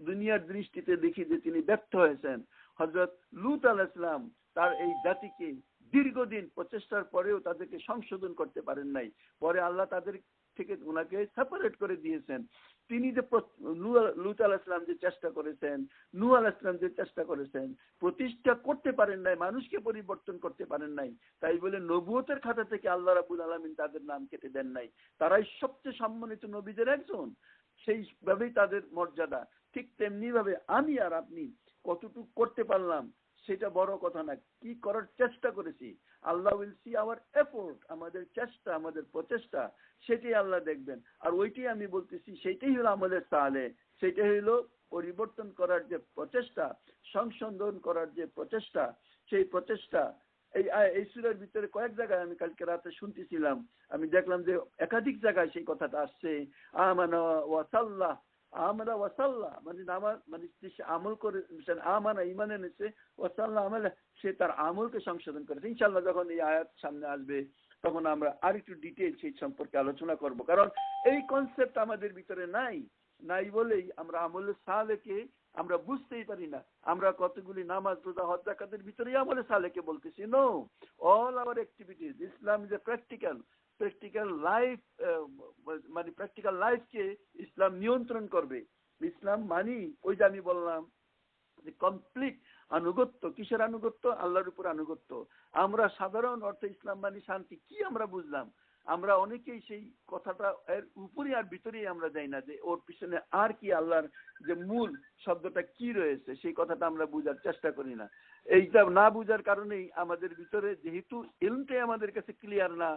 দুনিয়ার দৃষ্টিতে দেখি যে তিনি ব্যর্থ হয়েছেন। হযরত লূত আলাইহিস সালাম তার এই জাতিকে দীর্ঘদিন প্রচেষ্টার পরেও তাদেরকে সংশোধন করতে পারেন নাই। পরে আল্লাহ তাদের থেকে ওনাকে সেপারেট করে দিয়েছেন। তিনি যে লূত আলাইহিস সালাম যে চেষ্টা করেছেন, নূহ আলাইহিস সালাম যে চেষ্টা করেছেন, প্রতিষ্ঠা করতে পারেন নাই, মানুষকে পরিবর্তন করতে পারেন নাই। তাই বলে নবুয়তের খাতা থেকে আল্লাহ রাব্বুল আলামিন তাদের নাম কেটে দেন নাই। তারাই সবচেয়ে সম্মানিত নবীদের একজন, সেইভাবেই তাদের মর্যাদা। ঠিক তেমনি ভাবে আমি আর আপনি কতটুকু করতে পারলাম সেটা বড় কথা না, কি করার চেষ্টা করেছি। আল্লাহ উইল সি আওয়ার এফোর্ট, আমাদের চেষ্টা, আমাদের প্রচেষ্টা, সেটাই আল্লাহ দেখবেন। আর ওইটাই আমি বলতেছি, সেইটাই হলো আমাদের সালে, সেটাই হলো পরিবর্তন করার যে প্রচেষ্টা, সংশোধন করার যে প্রচেষ্টা, সেই প্রচেষ্টা। এই সূরার ভিতরে কয়েক জায়গায় আমি কালকে রাতে শুনতেছিলাম, আমি দেখলাম যে একাধিক জায়গায় সেই কথাটা আসছে, আমানা ওয়া সাল্লাহ, আমরা ওয়াসাল্লাহ মানে নামাজ, মানে সে আমল করে, আমানা ঈমান এনেছে, ওয়াসাল্লাহ আমল, সে তার আমলকে সংশোধন করেছে। ইনশাআল্লাহ যখন এই আয়াত সামনে আসবে তখন আমরা আরেকটু ডিটেইল সেই সম্পর্কে আলোচনা করব, কারণ এই কনসেপ্ট আমাদের ভিতরে নাই। নাই বলেই আমরা আমলে সালেকে আমরা বুঝতেই পারি না। আমরা কতগুলি নামাজ, রোজা, হজ, যাকাতের ভিতরেই আমলে সালেকে বলতেছি। No, all our activities, Islam is a practical life, মানে প্র্যাকটিক্যাল লাইফকে ইসলাম নিয়ন্ত্রণ করবে। ইসলাম মানি ওই যে আমি বললাম যে কমপ্লিট আনুগত্য। কিসের আনুগত্য? আল্লাহর উপর আনুগত্য। আমরা সাধারণ অর্থে ইসলাম মানি শান্তি, কি আমরা বুঝলাম? আমরা অনেকেই সেই কথাটা এর উপরে আর ভিতরেই আমরা যাই না, যে ওর পিছনে আর কি আল্লাহর যে মূল শব্দটা কি রয়েছে সেই কথাটা আমরা বুঝার চেষ্টা করি না। এইটা না বুঝার কারণেই আমাদের ভিতরে, যেহেতু ইলমটাই আমাদের কাছে ক্লিয়ার না,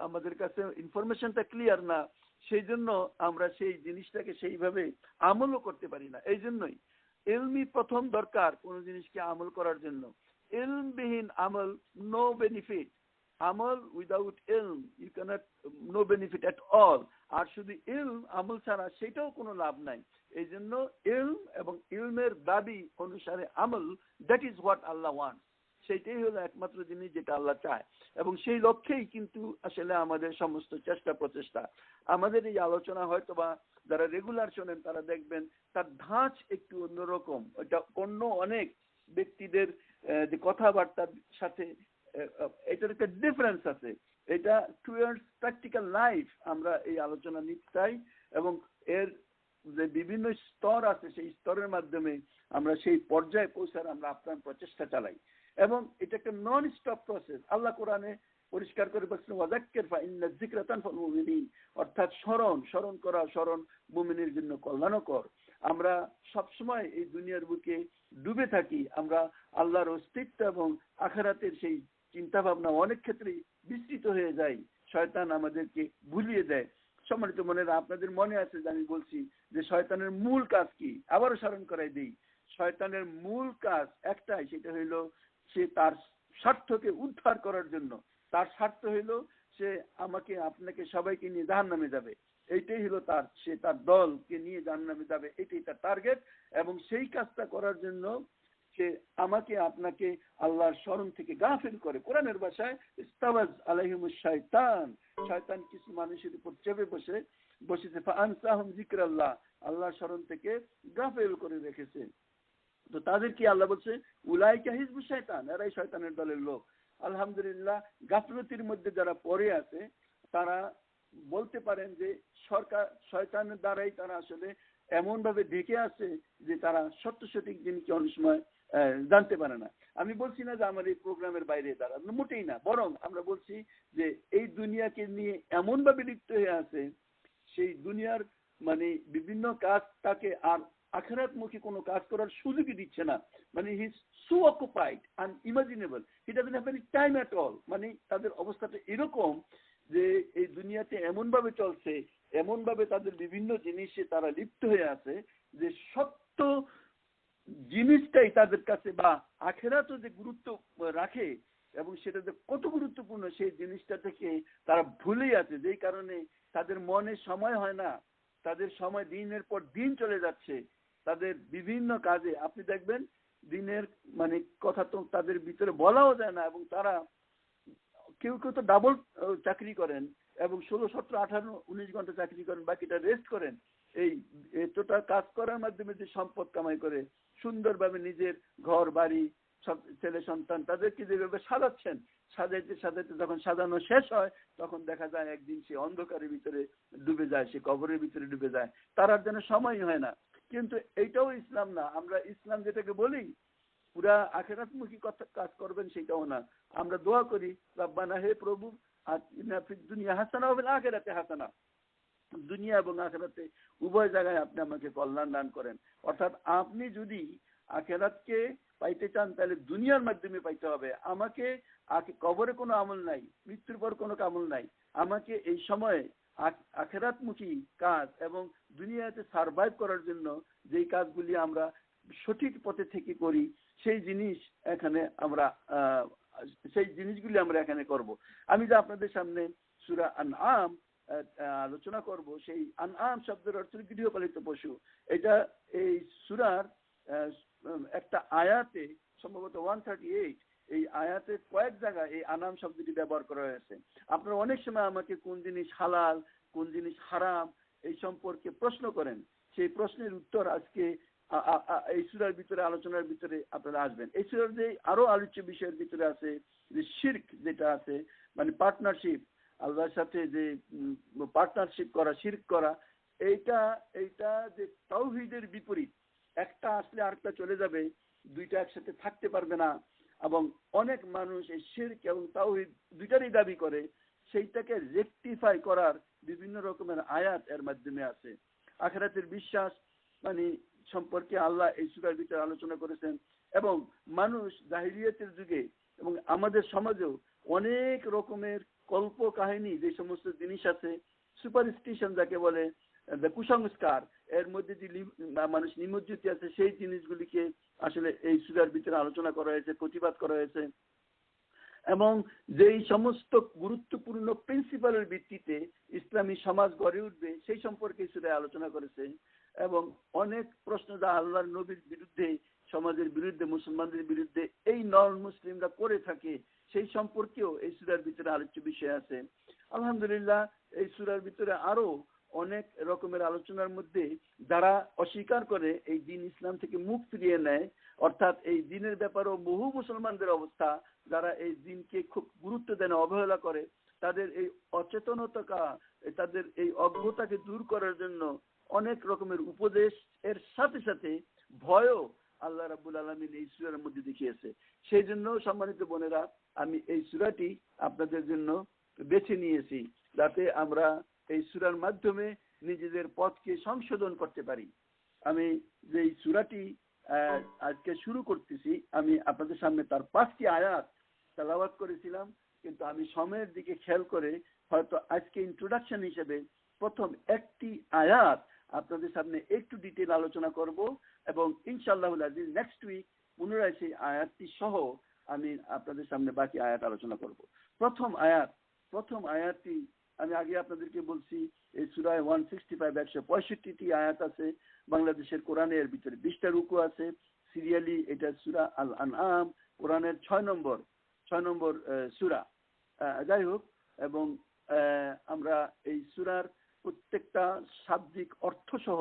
আমাদের কাছে ইনফরমেশনটা ক্লিয়ার না, সেই জন্য আমরা সেই জিনিসটাকে সেইভাবে আমলও করতে পারি না। এই জন্যই ইলমি প্রথম দরকার কোন জিনিসকে আমল করার জন্য। ইলমবিহীন আমল নো বেনিফিট। আমল উইদাউট ইলম you can't, no benefit at all. আর শুধু ইলম আমল ছাড়া সেটাও কোনো লাভ নাই। এই জন্য ইলম এবং ইলমের দাবি অনুসারে আমল, that is what Allah want. সেইটাই হলো একমাত্র জিনিস যেটা আল্লাহ চায়, এবং সেই লক্ষ্যেই কিন্তু আসলে আমাদের সমস্ত চেষ্টা প্রচেষ্টা। আমাদের এই আলোচনা হয়তো বা যারা রেগুলার শোনেন তারা দেখবেন তার ধাঁচ একটু অন্যরকম। এটা অন্য অনেক ব্যক্তিদের যে কথাবার্তার সাথে এটার একটা ডিফারেন্স আছে। এটা টুয়ার্ডস প্র্যাকটিক্যাল লাইফ আমরা এই আলোচনা নিতে চাই, এবং এর যে বিভিন্ন স্তর আছে সেই স্তরের মাধ্যমে আমরা সেই পর্যায়ে পৌঁছার আমরা আপ্রাণ প্রচেষ্টা চালাই, এবং এটা একটা নন স্টপ প্রসেস। আল্লাহ কোরআনে পরিষ্কার করে বলছেন, ওয়াযাক্কির ফাইন্না যিকরা তানফাউল মুমিনিন, অর্থাৎ স্মরণ করা, স্মরণ মুমিনের জন্য কল্যাণকর। আমরা সবসময় এই দুনিয়ার বুকে ডুবে থাকি, আমরা আল্লাহর অস্তিত্ব এবং আখিরাতের সেই চিন্তা ভাবনা অনেক ক্ষেত্রেই বিস্তৃত হয়ে যায়, শয়তান আমাদেরকে ভুলিয়ে দেয়। সম্মানিত মনেরা, আপনাদের মনে আছে যে আমি বলছি যে শয়তানের মূল কাজ কি? আবারও স্মরণ করাই দিই, শয়তানের মূল কাজ একটাই, সেটা হইল সে তার স্বার্থকে উদ্ধার করার জন্য, তার স্বার্থ হইল সে আমাকে আপনাকে সবাইকে নিয়ে জাহান্নামে যাবে। এইটাই হলো তার, সে তার দলকে নিয়ে জাহান্নামে যাবে, এটাই তার টার্গেট। এবং সেই কাজটা করার জন্য সে আমাকে আপনাকে আল্লাহর স্মরণ থেকে গাফিল করে। কোরআনের ভাষায় ইস্তাওয়াজ আলাইহিমুশ শাইতান, শয়তান কিছু মানুষের উপর চেপে বসেছে ফাআনসাহুম যিকরাল্লাহ, আল্লাহর স্মরণ থেকে গাফিল করে রেখেছে। তো তাদের কি আল্লাহ বলছে উলাইকা হিজবুশ শয়তান, এরাই শয়তানের দলের লোক। আলহামদুলিল্লাহ, গাফলতির মধ্যে যারা পড়ে আছে তারা বলতে পারেন যে সরকার শয়তানের দ্বারাই তারা আসলে এমন ভাবে ঢেকে আছে যে তারা সঠিক জিনিসকে অনেক সময় জানতে পারে না। আমি বলছি না যে আমার এই প্রোগ্রামের বাইরে তারা, মোটেই না, বরং আমরা বলছি যে এই দুনিয়াকে নিয়ে এমন ভাবে লিপ্ত হয়ে আছে, সেই দুনিয়ার মানে বিভিন্ন কাজ তাকে আর আখিরাতমুখী কোনো কাজ করার সুযোগই দিচ্ছে না। মানে he is so occupied unimaginable, he doesn't have any time at all. মানে তাদের অবস্থাটা এরকম যে এই দুনিয়াতে এমন ভাবে চলছে, এমন ভাবে তাদের বিভিন্ন জিনিসে তারা লিপ্ত হয়ে আছে যে সত্য জিনিসটাই তাদের কাছে বা আখিরাতও যে গুরুত্ব রাখে এবং সেটা যে কত গুরুত্বপূর্ণ সেই জিনিসটা থেকে তারা ভুলেই আছে, যেই কারণে তাদের মনে সময় হয় না, তাদের সময় দিনের পর দিন চলে যাচ্ছে তাদের বিভিন্ন কাজে। আপনি দেখবেন দিনের মানে কথা তো তাদের ভিতরে বলাও যায় না, এবং তারা কেউ কেউ তো ডাবল চাকরি করেন এবং 16, 17, 18, 19 ঘন্টা চাকরি করেন, বাকিটা রেস্ট করেন। এই এতটা কাজ করার মাধ্যমে যে সম্পদ কামাই করে সুন্দরভাবে নিজের ঘর বাড়ি সব ছেলে সন্তান তাদেরকে যেভাবে সাজাচ্ছেন, সাজাইতে সাজাইতে যখন সাজানো শেষ হয় তখন দেখা যায় একদিন সে অন্ধকারের ভিতরে ডুবে যায়, সে কবরের ভিতরে ডুবে যায়, তার আর যেন সময়ই হয় না। কিন্তু এইটাও ইসলাম না। আমরা ইসলাম যেটাকে বলি পুরা আখিরাতমুখী কাজ করবেন সেটাও না। আমরা দোয়া করি রব্বানা, হে প্রভু আতিনা ফিদ দুনিয়া হাসানা ওয়া ফিল আখিরাতি হাসানা, দুনিয়া এবং আখিরাতে উভয় জায়গায় আপনি আমাকে কল্যাণ দান করেন। অর্থাৎ আপনি যদি আখিরাতকে পাইতে চান তাহলে দুনিয়ার মাধ্যমে পাইতে হবে। আমাকে কবরে কোনো আমল নাই, মৃত্যুর পর কোনো আমল নাই, আমাকে এই সময়ে আখিরাতমুখী কাজ এবং দুনিয়াতে সার্ভাইভ করার জন্য যেই কাজগুলি আমরা সঠিক পথে থেকে করি সেই জিনিসগুলি আমরা এখানে করব। আমি যে আপনাদের সামনে সূরা আনআম আলোচনা করব, সেই আনআম শব্দের অর্থ গৃহপালিত পশু। এটা এই সূরার একটা আয়াতে সম্ভবত 138, এই আয়াতে কয়েক জায়গায় এই আনাম শব্দটি ব্যবহার করা হয়েছে। আপনারা অনেক সময় আমাকে কোন জিনিস হালাল কোন জিনিস হারাম এই সম্পর্কে প্রশ্ন করেন, সেই প্রশ্নের উত্তর আজকে এই সূরার ভিতরে আলোচনার ভিতরে আপনারা আসবেন। এই সূরার যে আরো আলোচ্য বিষয়ের ভিতরে আছে যে শিরক, যেটা আছে মানে পার্টনারশিপ, আল্লাহর সাথে যে পার্টনারশিপ করা, শিরক করা, এইটা যে তাওহীদের বিপরীত। একটা আসলে আরেকটা চলে যাবে, দুইটা একসাথে থাকতে পারবে না। এবং অনেক মানুষ এই শিরক এবং তাওহীদ দুইটারই দাবি করে, সেইটাকে রেকটিফাই করার বিভিন্ন রকমের আয়াত এর মাধ্যমে আছে। আখিরাতের বিশ্বাস মানে সম্পর্কে আল্লাহ এই সূরার ভিতরে আলোচনা করেছেন। এবং মানুষ জাহিলিয়াতের যুগে এবং আমাদের সমাজেও অনেক রকমের কল্প কাহিনী যে সমস্ত জিনিস আছে, সুপারস্টিশন যাকে বলে, কুসংস্কার, এর মধ্যে যে মানুষ নিমজ্জিত আছে সেই জিনিসগুলিকে আসলে এই সূরার ভিতরে আলোচনা করা হয়েছে, প্রতিবাদ করা হয়েছে। এবং যেই সমস্ত গুরুত্বপূর্ণ প্রিন্সিপালের ভিত্তিতে ইসলামী সমাজ গড়ে উঠবে সেই সম্পর্কে সূরা আলোচনা করেছে। এবং অনেক প্রশ্ন যা আল্লাহর নবীর বিরুদ্ধে, সমাজের বিরুদ্ধে, মুসলমানদের বিরুদ্ধে এই নন মুসলিমরা করে থাকে সেই সম্পর্কেও এই সূরার ভিতরে আলোচ্য বিষয় আছে। আলহামদুলিল্লাহ, এই সূরার ভিতরে আরো অনেক রকমের আলোচনার মধ্যে যারা অস্বীকার করে এই দিন ইসলাম থেকে মুখ ফিরিয়ে নেয়, অর্থাৎ এই দিনের ব্যাপারেও বহু মুসলমানদের অবস্থা, যারা এই দিনকে খুব গুরুত্ব দেয় না, অবহেলা করে, তাদের এই অচেতনতা, তাদের এই অজ্ঞতাকে দূর করার জন্য অনেক রকমের উপদেশ এর সাথে সাথে ভয়ও আল্লাহ রাব্বুল আলামিন এই সূরার মধ্যে দেখিয়েছে। সেই জন্য সম্মানিত বোনেরা, আমি এই সূরাটি আপনাদের জন্য বেছে নিয়েছি যাতে আমরা এই সূরার মাধ্যমে নিজেদের পথকে সংশোধন করতে পারি। আমি যে সূরাটি আজকে শুরু করতেছি, আমি আপনাদের সামনে তার 5টি আয়াত তেলাওয়াত করেছিলাম, কিন্তু আমি সময়ের দিকে খেয়াল করে হয়তো আজকে ইন্ট্রোডাকশন হিসেবে প্রথম একটি আয়াত আপনাদের সামনে একটু ডিটেল আলোচনা করব এবং ইনশাআল্লাহুল আজিজ নেক্সট উইক পুনরায় সেই আয়াতটি সহ আমি আপনাদের সামনে বাকি আয়াত আলোচনা করব। প্রথম আয়াতটি আমি আগে আপনাদেরকে বলছি, এই সূরা 165 165টি আয়াত আছে বাংলাদেশের কোরআনের ভিতরে, 20টা রুকু আছে, সিরিয়ালি এটা সূরা আল আনআম, কোরআনের 6 নম্বর সূরা। যাই হোক, এবং আমরা এই সূরার প্রত্যেকটা শাব্দিক অর্থ সহ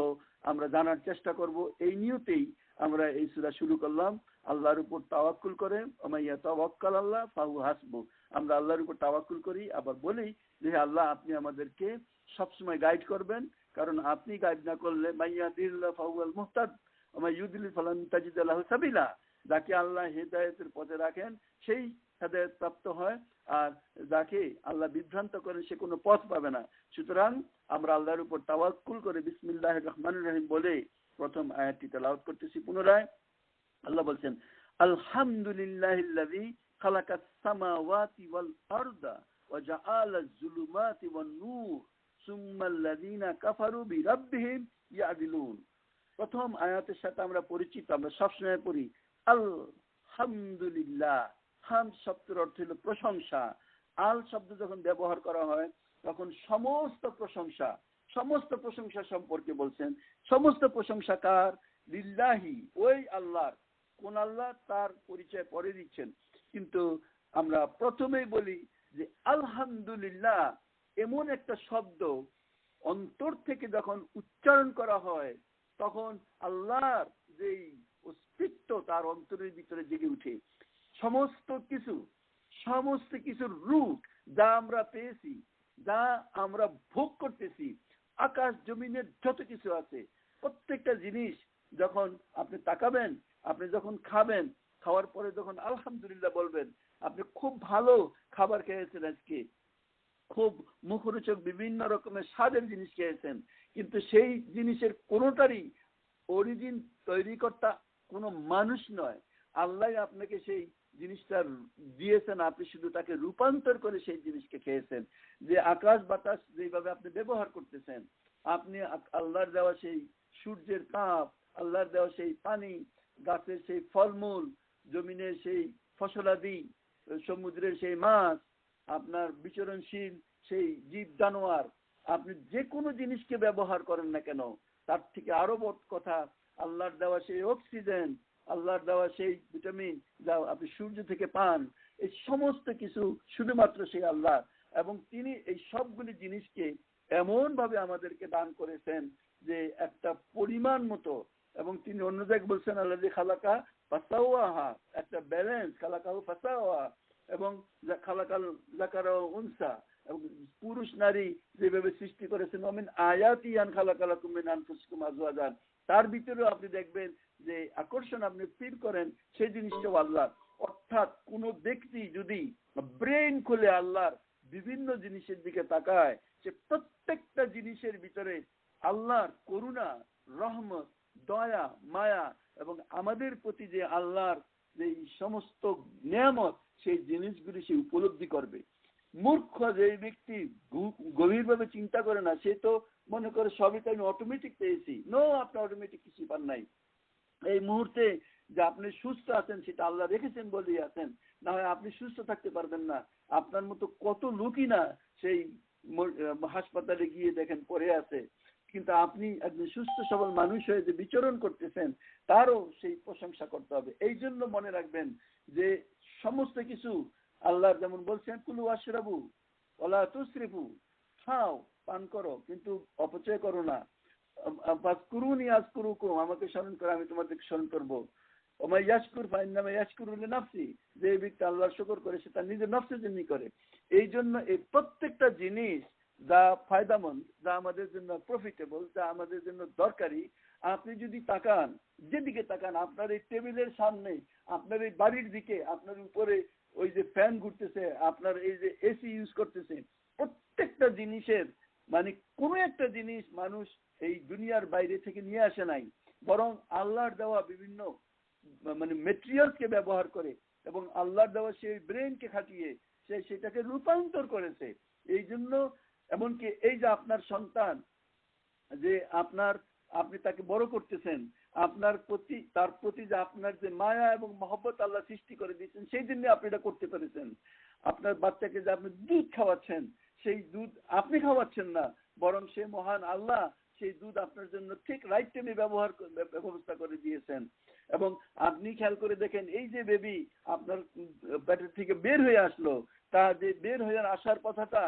আমরা জানার চেষ্টা করব। এই নিয়তেই আমরা এই সূরা শুরু করলাম, আল্লাহর উপর তাওয়াক্কুল করে, ওমাইয়া তাওয়াক্কাল আল্লাহ ফাহু হাসবু। আমরা আল্লাহর উপর তাওয়াক্কুল করি, আবার বলি যে আল্লাহ আপনি আমাদেরকে সবসময় গাইড করবেন, কারণ আপনি গাইড না করলে মাইয়াহদিল্লাহু ফাহুয়াল মুহতাদ ওয়া মাইয়ুদ্লিল ফালান তাজিদ লাহু সাবিলা। যাকে আল্লাহ হেদায়েতের পথে রাখেন সেই হেদায়েত প্রাপ্ত হয়, আর যাকে আল্লাহ বিভ্রান্ত করেন সে কোনো পথ পাবে না। সুতরাং আমরা আল্লাহর উপর তাওয়াক্কুল করে বিসমিল্লাহির রহমানির রহিম বলে প্রথম আয়াতটি তেলাওয়াত করতেছি পুনরায়। আল্লাহ বলছেন, আলহামদুলিল্লাহিল্লাযী খালাকাস সামাওয়াতি ওয়াল আরদা ওয়া জাআলাজ যুলুমাতি ওয়ান নূর সুম্মাল্লাযীনা কাফারু বিরাব্বিহিম ইয়াদিলুন। প্রথম আয়াতের সাথে আমরা পরিচিত, আমরা সবসময় পড়ি আলহামদুলিল্লাহ। হামদ শব্দের অর্থ হলো প্রশংসা। আল শব্দ যখন ব্যবহার করা হয় তখন সমস্ত প্রশংসা সম্পর্কে বলছেন। সমস্ত প্রশংসা কার? লিল্লাহি, ওই আল্লাহর। কোন আল্লাহ তার পরিচয় পরে দিচ্ছেন, কিন্তু আমরা প্রথমেই বলি যে আলহামদুলিল্লাহ এমন একটা শব্দ অন্তর থেকে যখন উচ্চারণ করা হয় তখন আল্লাহর যেই অস্তিত্ব তার অন্তরের ভিতরে জেগে উঠে। সমস্ত কিছুর রুট যা আমরা পেয়েছি, যা আমরা ভোগ করতেছি, আকাশ জমিনের যত কিছু আছে, প্রত্যেকটা জিনিস যখন আপনি তাকাবেন, আপনি যখন খাবেন, খাওয়ার পরে যখন আলহামদুলিল্লাহ বলবেন, আপনি খুব ভালো খাবার খেয়েছেন, আজকে খুব মুখরোচক বিভিন্ন রকমের স্বাদের জিনিস খেয়েছেন, কিন্তু সেই জিনিসের কোনোটারই অরিজিন তৈরিকর্তা কোনো মানুষ নয়, আল্লাহ আপনাকে সেই জিনিসটা দিয়েছেন, আপনি শুধু তাকে রূপান্তর করে সেই জিনিসকে খেয়েছেন। যে আকাশ বাতাস যেভাবে আপনি ব্যবহার করতেছেন, আপনি আল্লাহর দেওয়া সেই সূর্যের তাপ, আল্লাহর দেওয়া সেই পানি, গাছের সেই ফলমূল, জমিনের সেই ফসলাদি, সমুদ্রের সেই মাছ, আপনার বিচরণশীল সেই জীব জানোয়ার, আপনি যে কোনো জিনিসকে ব্যবহার করেন না কেন, তার থেকে আরো বড় কথা আল্লাহর দেওয়া সেই অক্সিজেন, আল্লাহর দেওয়া সেই ভিটামিন যা আপনি সূর্য থেকে পান, এই সমস্ত কিছু শুধুমাত্র সেই আল্লাহ। এবং তিনি এই সবগুলি জিনিসকে এমন ভাবে আমাদেরকে দান করেছেন যে একটা পরিমাণ মতো, এবং তিনি অন্য জায়গায় বলছেন আল্লাযী খালাকা ফাসাওয়াহা, একটা ব্যালেন্স, খালাকাহু ফাসাওয়া, এবং খালাকাল যাকারা ওয়া উনসা, এবং পুরুষ নারী যেভাবে সৃষ্টি করেছেন, ওমিন আয়াতি আন খালাকালাকুম মিন আনফুসিকুম আজওয়াজান, তার ভিতরেও আপনি দেখবেন যে আকর্ষণ আপনি ফিল করেন, সেই জিনিসটাও আল্লাহ। অর্থাৎ কোন ব্যক্তি যদি ব্রেন খুলে আল্লাহর বিভিন্ন জিনিসের দিকে তাকায়, সে প্রত্যেকটা জিনিসের ভিতরে আল্লাহর করুণা, রহমত, দয়া, মায়া এবং আমাদের প্রতি যে আল্লাহর যে সমস্ত নিয়ামত, সেই জিনিসগুলি সে উপলব্ধি করবে। মূর্খ যে ব্যক্তি গভীরভাবে চিন্তা করে না, সে তো মনে করে সবই তো আমি অটোমেটিক পেয়েছি। নো, আপনি অটোমেটিক কিছু পান নাই। এই মুহূর্তে যে আপনি সুস্থ আছেন সেটা আল্লাহ রেখেছেন বলেই আছেন, না হয় আপনি সুস্থ থাকতে পারবেন না। আপনার মতো কত লোকই না সেই হাসপাতালে গিয়ে দেখেন পড়ে আছে, কিন্তু আপনি একজন সুস্থ সবল মানুষ হয়ে যে বিচরণ করতেছেন, তারও সেই প্রশংসা করতে হবে। এই জন্য মনে রাখবেন যে সমস্ত কিছু আল্লাহ যেমন বলছেন কুলু আশরাবু ওয়ালা তুসরিফু, খাও পান করো কিন্তু অপচয় করো না। ফাজকুরুনি আযকুরুকুম, আমাকে স্মরণ করো আমি তোমাদেরকে স্মরণ করবো। ওমা ইয়াশকুর ফাইন্নামা ইয়াশকুরু লিনাফসি, যে ব্যক্তি আল্লাহর শুকর করে সে তার নিজের নফসের জন্যই করে। এই জন্য এই প্রত্যেকটা জিনিস যা ফায়দামন্দ, যা আমাদের জন্য প্রফিটেবল, যা আমাদের জন্য দরকারি, আপনি যদি তাকান, যেদিকে তাকান, আপনার এই টেবিলের সামনে, আপনার এই বাড়ির দিকে, আপনার উপরে ওই যে ফ্যান ঘুরতেছে, আপনার এই যে এসি ইউজ করতেছে, প্রত্যেকটা জিনিসের মানে কোনো একটা জিনিস মানুষ এই দুনিয়ার বাইরে থেকে নিয়ে আসে নাই, বরং আল্লাহর দেওয়া বিভিন্ন মানে মেটেরিয়ালসকে ব্যবহার করে এবং আল্লাহর দেওয়া সেই ব্রেনকে খাটিয়ে সে সেটাকে রূপান্তর করেছে। এই জন্য এমনকি এই যে আপনার সন্তান, যে আপনি তাকে বড় করতেছেন, আপনার প্রতি তার প্রতি যে আপনার যে মায়া এবং মহব্বত আল্লাহ সৃষ্টি করে দিয়েছেন, সেই জন্য আপনি এটা করতে পেরেছেন। আপনার বাচ্চাকে যে আপনি দুধ খাওয়াচ্ছেন, সেই দুধ আপনি খাওয়াচ্ছেন না, বরং সে মহান আল্লাহ সেই দুধ আপনার জন্য ঠিক রাইট টাইমে ব্যবস্থা করে দিয়েছেন। এবং আপনি খেয়াল করে দেখেন, এই যে বেবি আপনার পেটের থেকে বের হয়ে আসলো, তা যে বের হয়ে আসার কথাটা,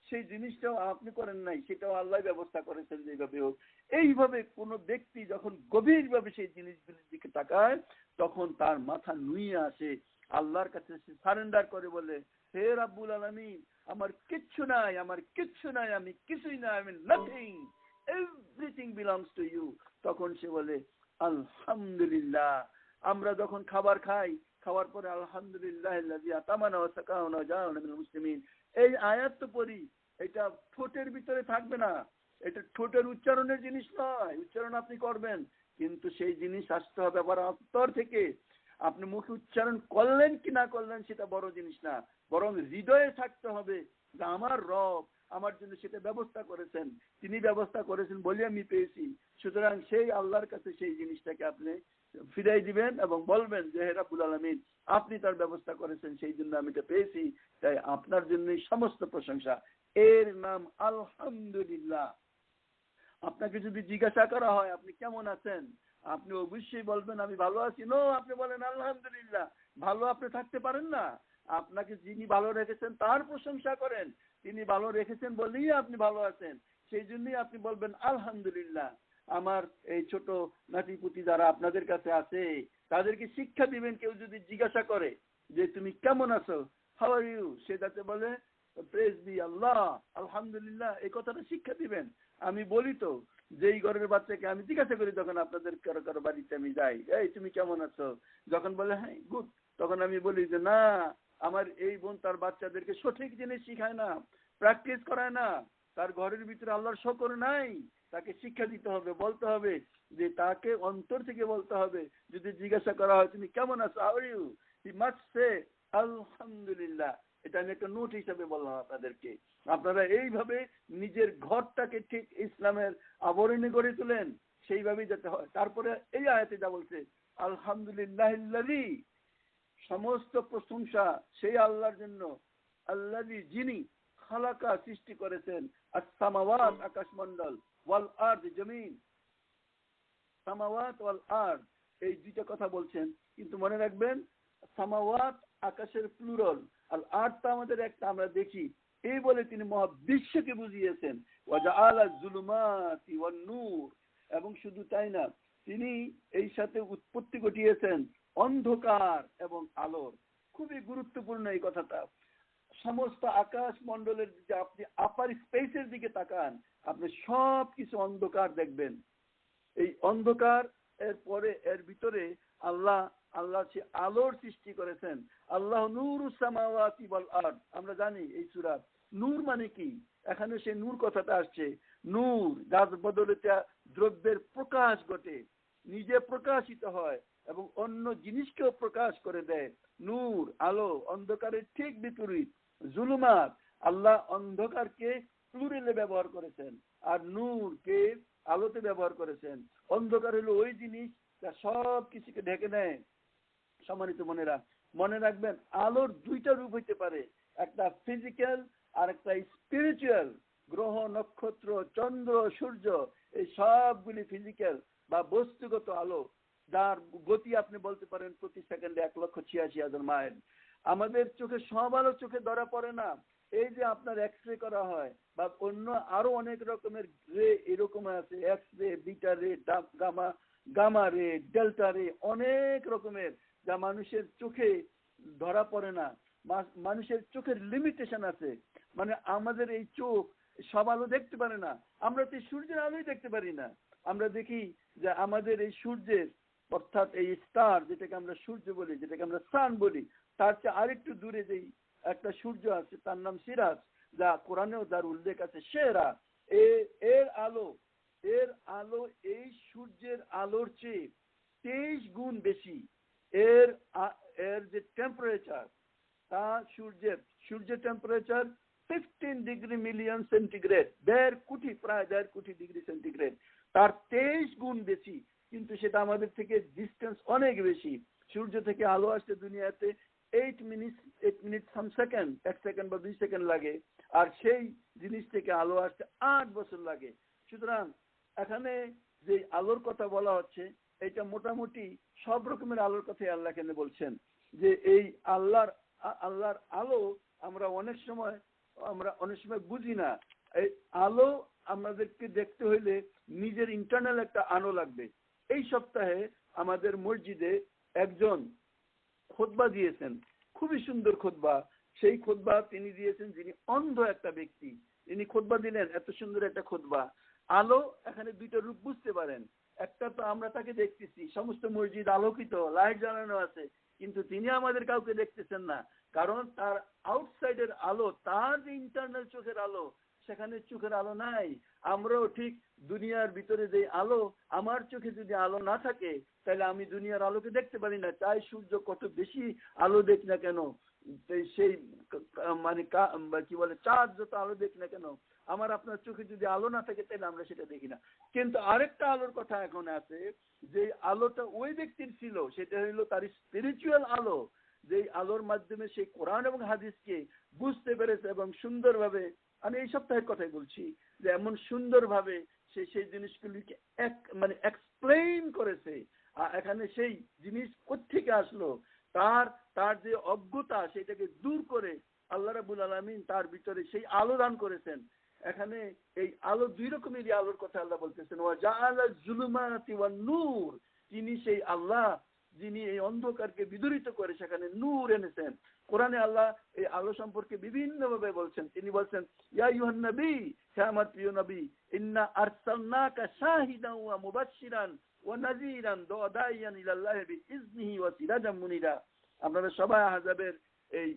সেই জিনিসটাও আপনি করেন নাই, সেটাও আল্লাহ ব্যবস্থা করেছেন যেভাবে হোক। এইভাবে কোনো ব্যক্তি যখন গভীরভাবে সেই জিনিসগুলির দিকে তাকায়, তখন তার মাথা নুয়ে আসে, আল্লাহর কাছে সে সারেন্ডার করে, বলে, হে রাব্বুল আলামিন, আমার কিচ্ছু নাই, আমার কিচ্ছু নাই, আমি কিছুই না, আমি nothing, everything belongs to you. তখন সে বলে আলহামদুলিল্লাহ। আমরা যখন খাবার খাই, খাওয়ার পরে আলহামদুলিল্লাহ আল্লাযী আতামানা ওয়া সাকাওনা ওয়া জাআলানা মিনাল মুসলিমিন, এই আয়াত তো পড়ি, এটা ঠোঁটের ভিতরে থাকবে না, এটা ঠোঁটের উচ্চারণের জিনিস নয়, উচ্চারণ আপনি করবেন, কিন্তু সেই জিনিস আসতে হবে আবার অন্তর থেকে। আপনি মুখে উচ্চারণ করলেন কি না করলেন সেটা বড় জিনিস না, বরং হৃদয়ে থাকতে হবে যে আমার রব আমার জন্য সেটা ব্যবস্থা করেছেন, তিনি ব্যবস্থা করেছেন বলে আমি পেয়েছি। সুতরাং সেই আল্লাহর কাছে সেই জিনিসটাকে আপনি ফিরাই দিবেন এবং বলবেন যে হে রাব্বুল আলামিন, আপনি তার ব্যবস্থা করেছেন, সেই জন্য আমি এটা পেয়েছি, তাই আপনার জন্যই সমস্ত প্রশংসা। এর নাম আলহামদুলিল্লাহ। আপনাকে যদি জিজ্ঞাসা করা হয় আপনি কেমন আছেন, আপনি অবশ্যই বলবেন আমি ভালো আছি। নো, আপনি বলেন আলহামদুলিল্লাহ। ভালো আপনি থাকতে পারেন না, আপনাকে যিনি ভালো রেখেছেন তার প্রশংসা করেন, তিনি ভালো রেখেছেন বলেই আপনি ভালো আছেন, সেই জন্যই আপনি বলবেন আলহামদুলিল্লাহ। আমার এই ছোট নাতিপুতি যারা আপনাদের কাছে আছে, তাদেরকে শিক্ষা দিবেন, কেউ যদি জিজ্ঞাসা করে যে তুমি কেমন আছো, হাউ আর ইউ, সে যাতে বলে প্রেজ বি আল্লাহ, আলহামদুলিল্লাহ, এই কথাটা শিক্ষা দিবেন। আমি বলি তো, যেই ঘরের বাচ্চাকে আমি জিজ্ঞাসা করি যখন আপনাদের কারো কারো বাড়িতে আমি যাই, এই তুমি কেমন আছো, যখন বলে হ্যাঁ গুড, তখন আমি বলি যে না, আমার এই বোন তার বাচ্চাদেরকে সঠিক জিনিস শিখায় না, প্র্যাকটিস করায় না, তার ঘরের ভিতরে আল্লাহর শকর নাই, তাকে শিক্ষা দিতে হবে, বলতে হবে, যে তাকে অন্তর থেকে বলতে হবে। যদি জিজ্ঞাসা করা হয় তুমি কেমন আছো, how are you, he must say আলহামদুলিল্লাহ। এটা আমি একটা নোট হিসাবে বললাম আপনাদেরকে। আপনারা এইভাবে নিজের ঘরটাকে ঠিক ইসলামের আবরণে গড়ে তোলেন, সেইভাবেই যেতে হয়। তারপরে এই আয়াতে যা বলছে আলহামদুলিল্লাহিল্লাযী, সমস্ত প্রশংসা সেই আল্লাহর জন্য, আল্লাযী যিনি খালাকা সৃষ্টি করেছেন, আস-সামাওয়াত আকাশমণ্ডল, ওয়াল আরদ জমিন, সামাওয়াত ওয়াল আরদ, এই দুইটা কথা বলছেন, কিন্তু মনে রাখবেন সামাওয়াত আকাশের প্লুরাল, আর আরদটা আমাদের একটা, আমরা দেখি, এই বলে তিনি মহাবিশ্বকে বুঝিয়েছেন, ওয়াজআলা যুলুমাতি ওয়ান নূর, এবং শুধু তাই না, তিনি এই সাথে উৎপত্তি ঘটিয়েছেন অন্ধকার এবং আলোর। খুবই গুরুত্বপূর্ণ এই কথাটা। সমস্ত আকাশ মন্ডলের যে আপনি আপার স্পেসের দিকে তাকান, আপনি সব কিছু অন্ধকার দেখবেন। এই অন্ধকার এর পরে এর ভিতরে আল্লাহ সে আলোর সৃষ্টি করেছেন। আল্লাহ নূরুস সামাওয়াতি ওয়াল আরদ, আমরা জানি এই সূরা। নূর মানে কি, এখানে সেই নূর কথাটা আসছে। নূর যার বদলে দ্রব্যের প্রকাশ ঘটে, নিজে প্রকাশিত হয় এবং অন্য জিনিসকেও প্রকাশ করে দেয়। নূর আলো, অন্ধকারের ঠিক বিপরীত জুলুমাত। আল্লাহ অন্ধকারকে প্লুরালে ব্যবহার করেছেন, আর নূরকে আলোতে ব্যবহার করেছেন। অন্ধকার হলো ওই জিনিস যা সব কিছুকে ঢেকে নেয়। সম্মানিত মনেরা, মনে রাখবেন আলোর দুইটা রূপ হইতে পারে, একটা ফিজিক্যাল আর একটা স্পিরিচুয়াল। গ্রহ নক্ষত্র চন্দ্র সূর্য এই সবগুলি ফিজিক্যাল বা বস্তুগত আলো, যার গতি আপনি বলতে পারেন প্রতি সেকেন্ডে 1,86,000 মাইল। আমাদের চোখে সব আলো চোখে ধরা পড়ে না। এই যে আপনার এক্স রে করা হয় বা অন্য আরো অনেক রকমের রে এরকম আছে, এক্স রে, বিটা রে, গামা রে, ডেল্টা রে, অনেক রকমের, যা মানুষের চোখে ধরা পড়ে না। মানুষের চোখের লিমিটেশন আছে, মানে আমাদের এই চোখ সব আলো দেখতে পারে না। আমরা তো সূর্যের আলোই দেখতে পারি না। আমরা দেখি যে আমাদের এই সূর্যের, অর্থাৎ এই স্টার যেটাকে আমরা সূর্য বলি, যেটাকে আমরা সান বলি, তার চেয়ে আরেকটু দূরে যেই একটা সূর্য আছে তার নাম সিরাজ, যা কোরআনেও যার উল্লেখ আছে সেরা। এর আলো এই সূর্যের আলোর চেয়ে 23 গুণ বেশি। এর যে টেম্পারেচার, তা সূর্যের টেম্পারেচার 15 ডিগ্রি মিলিয়ন সেন্টিগ্রেড, প্রায় 1.5 কোটি ডিগ্রি সেন্টিগ্রেড, তার 23 গুণ বেশি। কিন্তু সেটা আমাদের থেকে ডিস্টেন্স অনেক বেশি। সূর্য থেকে আলো আসতে দুনিয়াতে 8 মিনিট সাম সেকেন্ড, 1 সেকেন্ড বা 2 সেকেন্ড লাগে, আর সেই জিনিস থেকে আলো আসতে 8 বছর লাগে। সুতরাং এখানে যে আলোর কথা বলা হচ্ছে এটা মোটামুটি সব রকমের আলোর কথাই আল্লাহ এখানে বলছেন, যে এই আল্লাহর আলো আমরা অনেক সময় বুঝি না। এই আলো আমাদেরকে দেখতে হইলে নিজের ইন্টারনাল একটা আলো লাগবে। এই সপ্তাহে আমাদের মসজিদে একজন খুতবা দিয়েছেন, খুবই সুন্দর খুতবা। সেই খুতবা তিনি দিয়েছেন যিনি অন্ধ একটা ব্যক্তি, তিনি খুতবা দিলেন, এত সুন্দর একটা খুতবা। আলো এখানে দুইটা রূপ বুঝতে পারেন। একটা তো আমরা তাকে দেখতেছি, সমস্ত মসজিদ আলোকিত, লাইট জ্বালানো আছে, কিন্তু তিনি আমাদের কাউকে দেখতেছেন না, কারণ তার আউটসাইডের আলো, তার যে ইন্টারনাল চোখের আলো, সেখানে চোখের আলো নাই। আমরাও ঠিক দুনিয়ার ভিতরে যে আলো, আমার চোখে যদি আলো না থাকে তাহলে আমি দুনিয়ার আলোকে দেখতে পারি না। চাই সূর্য কত বেশি আলো দেখ না কেন, সেই মানে কি বলে চাঁদ যত আলো দেখ না কেন, আমার আপনার চোখে যদি আলো না থাকে তাহলে আমরা সেটা দেখি না। কিন্তু আরেকটা আলোর কথা এখন আছে, যে আলোটা ওই ব্যক্তির ছিল, সেটা হলো তার স্পিরিচুয়াল আলো, যে আলোর মাধ্যমে সেই কোরআন এবং হাদিসকে বুঝতে পেরেছে এবং সুন্দরভাবে, আমি এই সপ্তাহের কথাই বলছি, যে এমন সুন্দরভাবে সে সেই জিনিসগুলিকে এক্সপ্লেইন করেছে। এখানে সেই জিনিস কোত্থেকে আসলো, তার যে অজ্ঞতা সেটাকে দূর করে আল্লাহ রাব্বুল আলামিন তার ভিতরে সেই আলো দান করেছেন। এখানে এই আলো দুই রকমেরই আলোর কথা আল্লাহ বলতেছেন, ওয়া জাআলা যুলুমাতি ওয়ান নূর, তিনি সেই আল্লাহ যিনি এই অন্ধকারকে বিদূরিত করে সেখানে নূর এনেছেন। কোরআনে আল্লাহ এই আলো সম্পর্কে বিভিন্ন ভাবে বলছেন। তিনি বলছেন, ইয়া আইয়ুহান নবী, হে আমার প্রিয় নবী, ইন্না আরসালনাকা শাহিদান ওয়া মুবাশশিরান ওয়া নাযীরান দাইয়ান ইলাল্লাহি বিইজনিহি ওয়া সিরাজাম মুনিরা। আপনারা সবাই আহজাবের এই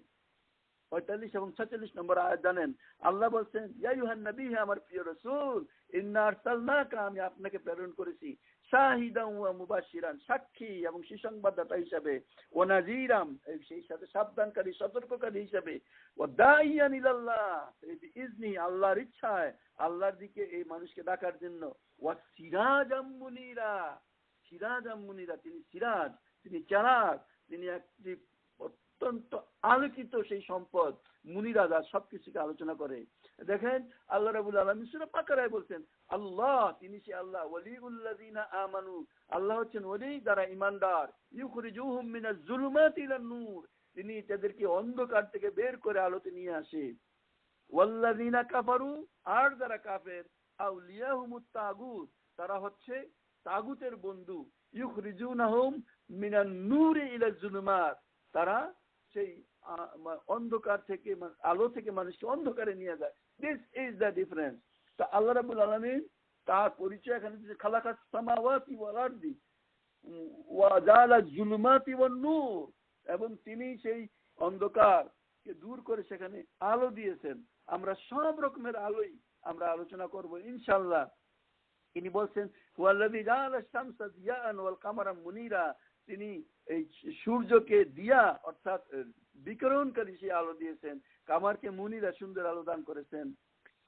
45 এবং 46 নম্বর আয়াত জানেন। আল্লাহ বলছেন, ইয়া আইয়ুহান নবী, হে আমার প্রিয় রাসূল, ইন্না আরসালনাকা, আমি আপনাকে প্রেরণ করেছি, শাহিদান ওয়া মুবাশশিরান, সাক্ষী এবং সুসংবাদদাতা হিসাবে, ওয়া নাযীরাম, সেই সাথে সাবধানকারী সতর্ককারী হিসাবে, ওয়া দাইয়ান ইলাল্লাহ, বিইজনি, আল্লাহর ইচ্ছায় আল্লাহর দিকে এই মানুষকে ডাকার জন্য, ওয়া সিরাজাম মুনিরা, সিরাজাম মুনিরা, তিনি সিরাজ, তিনি চারাক, তিনি একটি অত্যন্ত আলোকিত সেই সম্পদ, মুনিরা যা সবকিছুকে আলোচনা করে। দেখেন আল্লাহ রাব্বুল আলামিন সূরা বাকারায় বলছেন, আল্লাহ, তিনি সে আল্লাহ, ওয়ালিউল্লাযিনা আমানু, আল্লাহ হচ্ছেন ওলি যারা ঈমানদার, ইউখরিজুহুম মিনাজ যুলুমাতি ইলান নূর, তিনি তাদেরকে অন্ধকার থেকে বের করে আলোতে নিয়ে আসে। ওয়াল্লাযিনা কাফারু, আর যারা কাফের, আউলিয়াহুমুত তাগুত, তারা হচ্ছে তাগুতের বন্ধু, ইউখরিজুনাহুম মিনান নূরি ইলাজ যুলুমাত, তারা সেই অন্ধকার থেকে, আলো থেকে মানুষকে অন্ধকারে নিয়ে যায়। This is the difference. তা আল্লাহ রাব্বুল আলামিন তার পরিচয় এখানে দিয়েছে, খালাকাস সামাওয়াতি ওয়াল আরদি ওয়া জাআলা যুলুমাতি ওয়ান নূর, এবং তিনি সেই অন্ধকারকে দূর করে সেখানে আলো দিয়েছেন। আমরা সব রকমের আলোই আমরা আলোচনা করব ইনশাআল্লাহ। তিনি বলছেন, ওয়াল্লাযী জাআলা শামসা দিয়াআন ওয়াল কামারা মুনীরা, তিনি এই সূর্যকে দিয়া অর্থাৎ বিকিরণকারী সেই আলো দিয়েছেন, কামারকে মুনীরা, সুন্দর আলো দান করেছেন।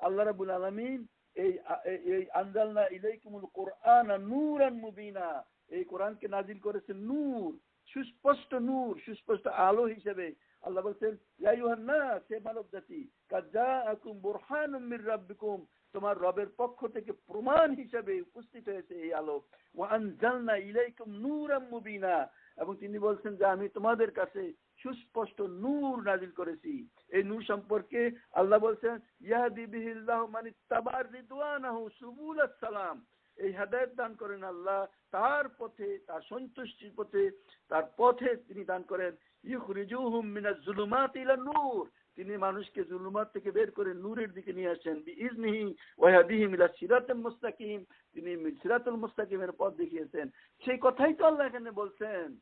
আল্লাহ রাব্বুল আলামিন এই আনজালনা ইলাইকুমুল কুরআনা নূরান মুবিনা, এই কোরআনকে নাজিল করেছেন নূর, সুস্পষ্ট নূর, সুস্পষ্ট আলো হিসেবে। আল্লাহ বলছেন, ইয়া আইয়ুহান নাস, হে মানব জাতি, কাদ জাআকুম বুরহানুম মির রাব্বিকুম, তোমার রবের পক্ষ থেকে প্রমাণ হিসেবে উপস্থিত হয়েছে এই আলো। ওয়া আনজালনা ইলাইকুম নূরাম মুবিনা, এবং তিনি বলছেন যে আমি তোমাদের কাছে সুস্পষ্ট নূর নাজিল করেছি। এই নূর সম্পর্কে আল্লাহ বলছেন, ইয়াহদি বিহিল্লাহু মান ইত্তাবা রিদওয়ানাহু সুবুলাস সালাম, এই হেদায়েত দান করেন আল্লাহ তার পথে, তার সন্তুষ্টির পথে, তার পথে তিনি দান করেন। ইউখরিজুহুম মিনাজ যুলুমাতি ইলান নূর, তিনি মানুষকে জুলুমাত থেকে বের করে নূরের দিকে নিয়ে আসেন। বিইজনিহি ওয়া ইয়াহদিহিম ইলা সিরাতিল মুস্তাকিম, তিনি সিরাতুল মুস্তাকিমের পথ দেখিয়েছেন। সেই কথাই তো আল্লাহ এখানে বলছেন,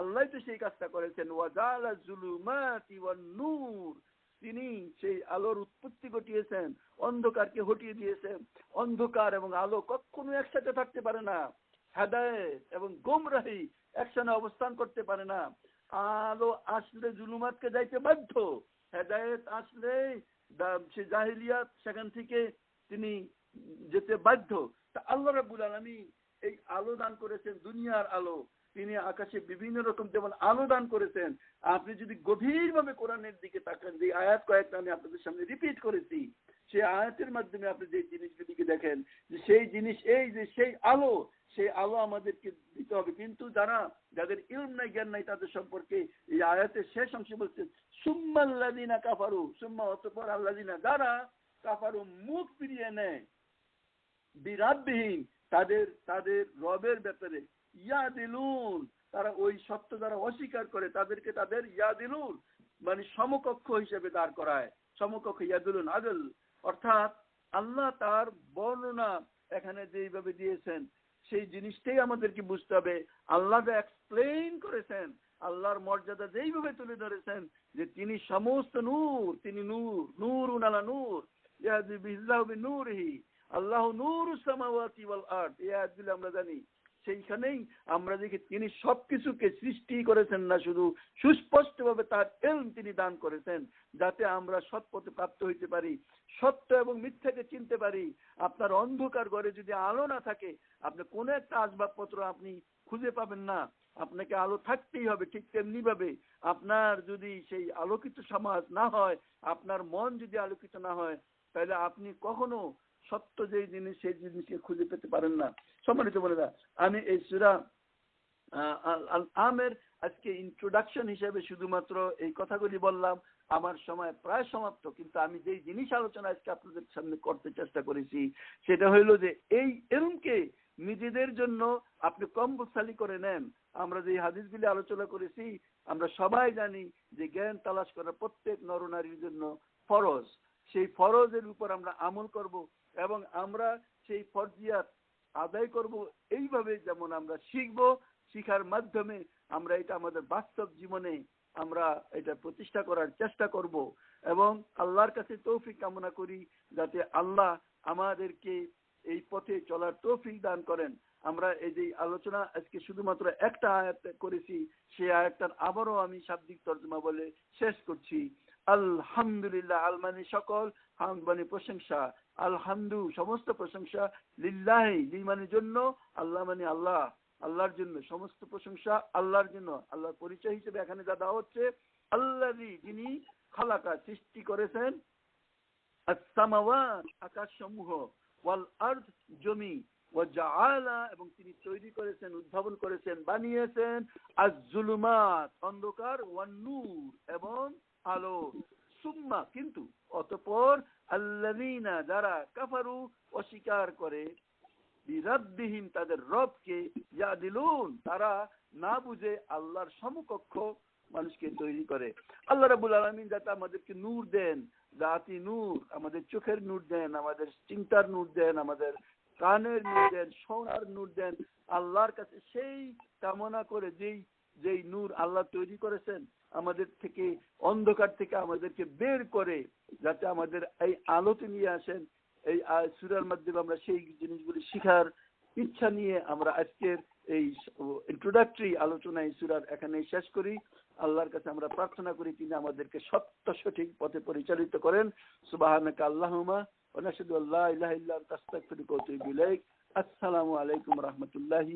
আল্লাহ তো সেই কাজটা করেছেন। ওয়া জাআলা যুলুমাতি ওয়ান নূর, তিনি সেই আলোর উৎপত্তি ঘটিয়েছেন, অন্ধকারকে হটিয়ে দিয়েছেন। অন্ধকার এবং আলো কখনো একসাথে থাকতে পারে না। হেদায়েত এবং গোমরাহি একসাথে অবস্থান করতে পারে না। আলো আসলে জুলুমাতকে যাইতে বাধ্য, হেদায়েত আসলে সে জাহিলিয়াত সেখান থেকে তিনি যেতে বাধ্য। তা আল্লাহ রাব্বুল আলামিন এই আলো দান করেছেন, দুনিয়ার আলো। তিনি আকাশে বিভিন্ন রকম যেমন আলো দান করেছেন। আপনি যদি গভীরভাবে কোরআনের দিকে তাকান, যে আয়াত কয়েকটা আমি আপনাদের সামনে রিপিট করেছি, সেই আয়াতের মাধ্যমে আপনি যে জিনিসগুলিকে দেখেন যে সেই জিনিস, এই যে সেই আলো আমাদেরকে দিতে হবে। কিন্তু যাদের ইলম নাই, জ্ঞান নাই, তাদের সম্পর্কে এই আয়াতের শেষ অংশে বলছে সুম্মাল্লাযিনা কাফারু, সুম্মা অতঃপর আল্লাযিনা যারা কাফারু মুখ ফিরিয়ে নেয় বিরাব্বিহিম তাদের রবের ব্যাপারে ইয়াদিলুন, তারা ওই সত্য যারা অস্বীকার করে তাদেরকে তাদের ইয়াদিলুন মানে সমকক্ষ হিসেবে দাঁড় করায়। সমকক্ষ ইয়াদিলুন আদল, অর্থাৎ আল্লাহ তার বর্ণনা এখানে যেইভাবে দিয়েছেন সেই জিনিসটাই আমাদেরকে বুঝতে হবে। আল্লাহ যা এক্সপ্লেইন করেছেন, আল্লাহর মর্যাদা যেইভাবে তুলে ধরেছেন যে তিনি সমস্ত নূর, তিনি নূরুন আলা নূর ইয়াহদি বিল্লাহু বিনূরিহি, আল্লাহু নূরুস সামাওয়াতি ওয়াল আরদ। এই আয়াতগুলো আমরা জানি। সেইখানেই আমরা দেখি তিনি সবকিছুকে সৃষ্টি করেছেন না, শুধু সুস্পষ্টভাবে তার ইলম তিনি দান করেছেন যাতে আমরা সৎপথে প্রাপ্ত হইতে পারি, সত্য এবং মিথ্যাকে চিনতে পারি। আপনার অন্ধকার ঘরে যদি আলো না থাকে, আপনি কোনো একটা আসবাবপত্র আপনি খুঁজে পাবেন না, আপনাকে আলো থাকতেই হবে। ঠিক তেমনি ভাবে আপনার যদি সেই আলোকিত সমাজ না হয়, আপনার মন যদি আলোকিত না হয়, তাহলে আপনি কখনো সত্য যে জিনিস সেই জিনিসকে খুঁজে পেতে পারেন না। সম্মানিত বন্ধুরা, আমি এই সূরা আল আমের আজকে ইন্ট্রোডাকশন হিসেবে শুধুমাত্র এই কথাগুলি বললাম। আমার সময় প্রায় সমাপ্ত, কিন্তু আমি যেই জিনিস আলোচনা আজকে আপনাদের সামনে করতে চেষ্টা করেছি সেটা হইল যে এই ইলমকে নিজেদের জন্য আপনি কম্পালসারি করে নেন। আমরা যে হাদিসগুলি আলোচনা করেছি, আমরা সবাই জানি যে জ্ঞান তালাশ করা প্রত্যেক নরনারীর জন্য ফরজ। সেই ফরজের উপর আমরা আমল করব এবং আমরা সেই ফরজিয়াত আদায় করব এইভাবে, যেমন আমরা শিখবো, শিখার মাধ্যমে আমরা এটা আমাদের বাস্তব জীবনে আমরা এটা প্রতিষ্ঠা করার চেষ্টা করব এবং আল্লাহর কাছে তৌফিক কামনা করি যাতে আল্লাহ আমাদেরকে এই পথে চলার তৌফিক দান করেন। আমরা এই যে আলোচনা আজকে শুধুমাত্র একটা আয়াত করেছি, সেই আয়াতটার আবারও আমি শাব্দিক তর্জমা বলে শেষ করছি। আলহামদুলিল্লাহ, আল মানে সকল, হামদ মানে প্রশংসা, আলহামদু সমস্ত প্রশংসা, লিল্লাহি লি মানে জন্য, আল্লাহ মানে আল্লাহ, আল্লাহর জন্য সমস্ত প্রশংসা, আল্লাহর জন্য। আল্লাহর পরিচয় হিসেবে এখানে যা দেওয়া হচ্ছে আল্লাযী, যিনি খালাকা সৃষ্টি করেছেন, আস-সামাওয়াত আকাশসমূহ, ওয়াল আরদ জমি, ওয়া জাআলা এবং তিনি তৈরি করেছেন, উদ্ভাবন করেছেন, বানিয়েছেন, আজ-জুলুমাত অন্ধকার, ওয়ান নূর এবং আলো, সুম্মা কিন্তু অতঃপর, আল্লাযীনা যারা কাফারু অস্বীকার করে, বিরাব্বিহিম তাদের রবকে, ইয়াদিলুন তারা না বুঝে আল্লাহর সমকক্ষ মানুষকে তৈরি করে। আল্লাহ রাব্বুল আলামিন যাতে আমাদেরকে নূর দেন, জাতি নূর, আমাদের চোখের নূর দেন, আমাদের চিন্তার নূর দেন, আমাদের কানের নূর দেন, শোনার নূর দেন। আল্লাহর কাছে সেই কামনা করে যেই নূর আল্লাহ তৈরি করেছেন আমাদের থেকে, অন্ধকার থেকে আমাদেরকে বের করে যাতে আমাদের এই আলোতে নিয়ে আসেন। এই সূরার মাধ্যমে আমরা সেই জিনিসগুলি শিখার ইচ্ছা নিয়ে আমরা আজকের এই ইন্ট্রোডাক্টরি আলোচনা এই সূরার এখানে শেষ করি। আল্লাহর কাছে আমরা প্রার্থনা করি তিনি আমাদেরকে সত্য সঠিক পথে পরিচালিত করেন। সুবহানাকা আল্লাহুম্মা ওয়া নাশহাদু আল্লা ইলাহা ইল্লা আনতা আস্তাগফিরুকা ওয়া আতুবু ইলাইক। আসসালামু আলাইকুম ওয়া রাহমাতুল্লাহি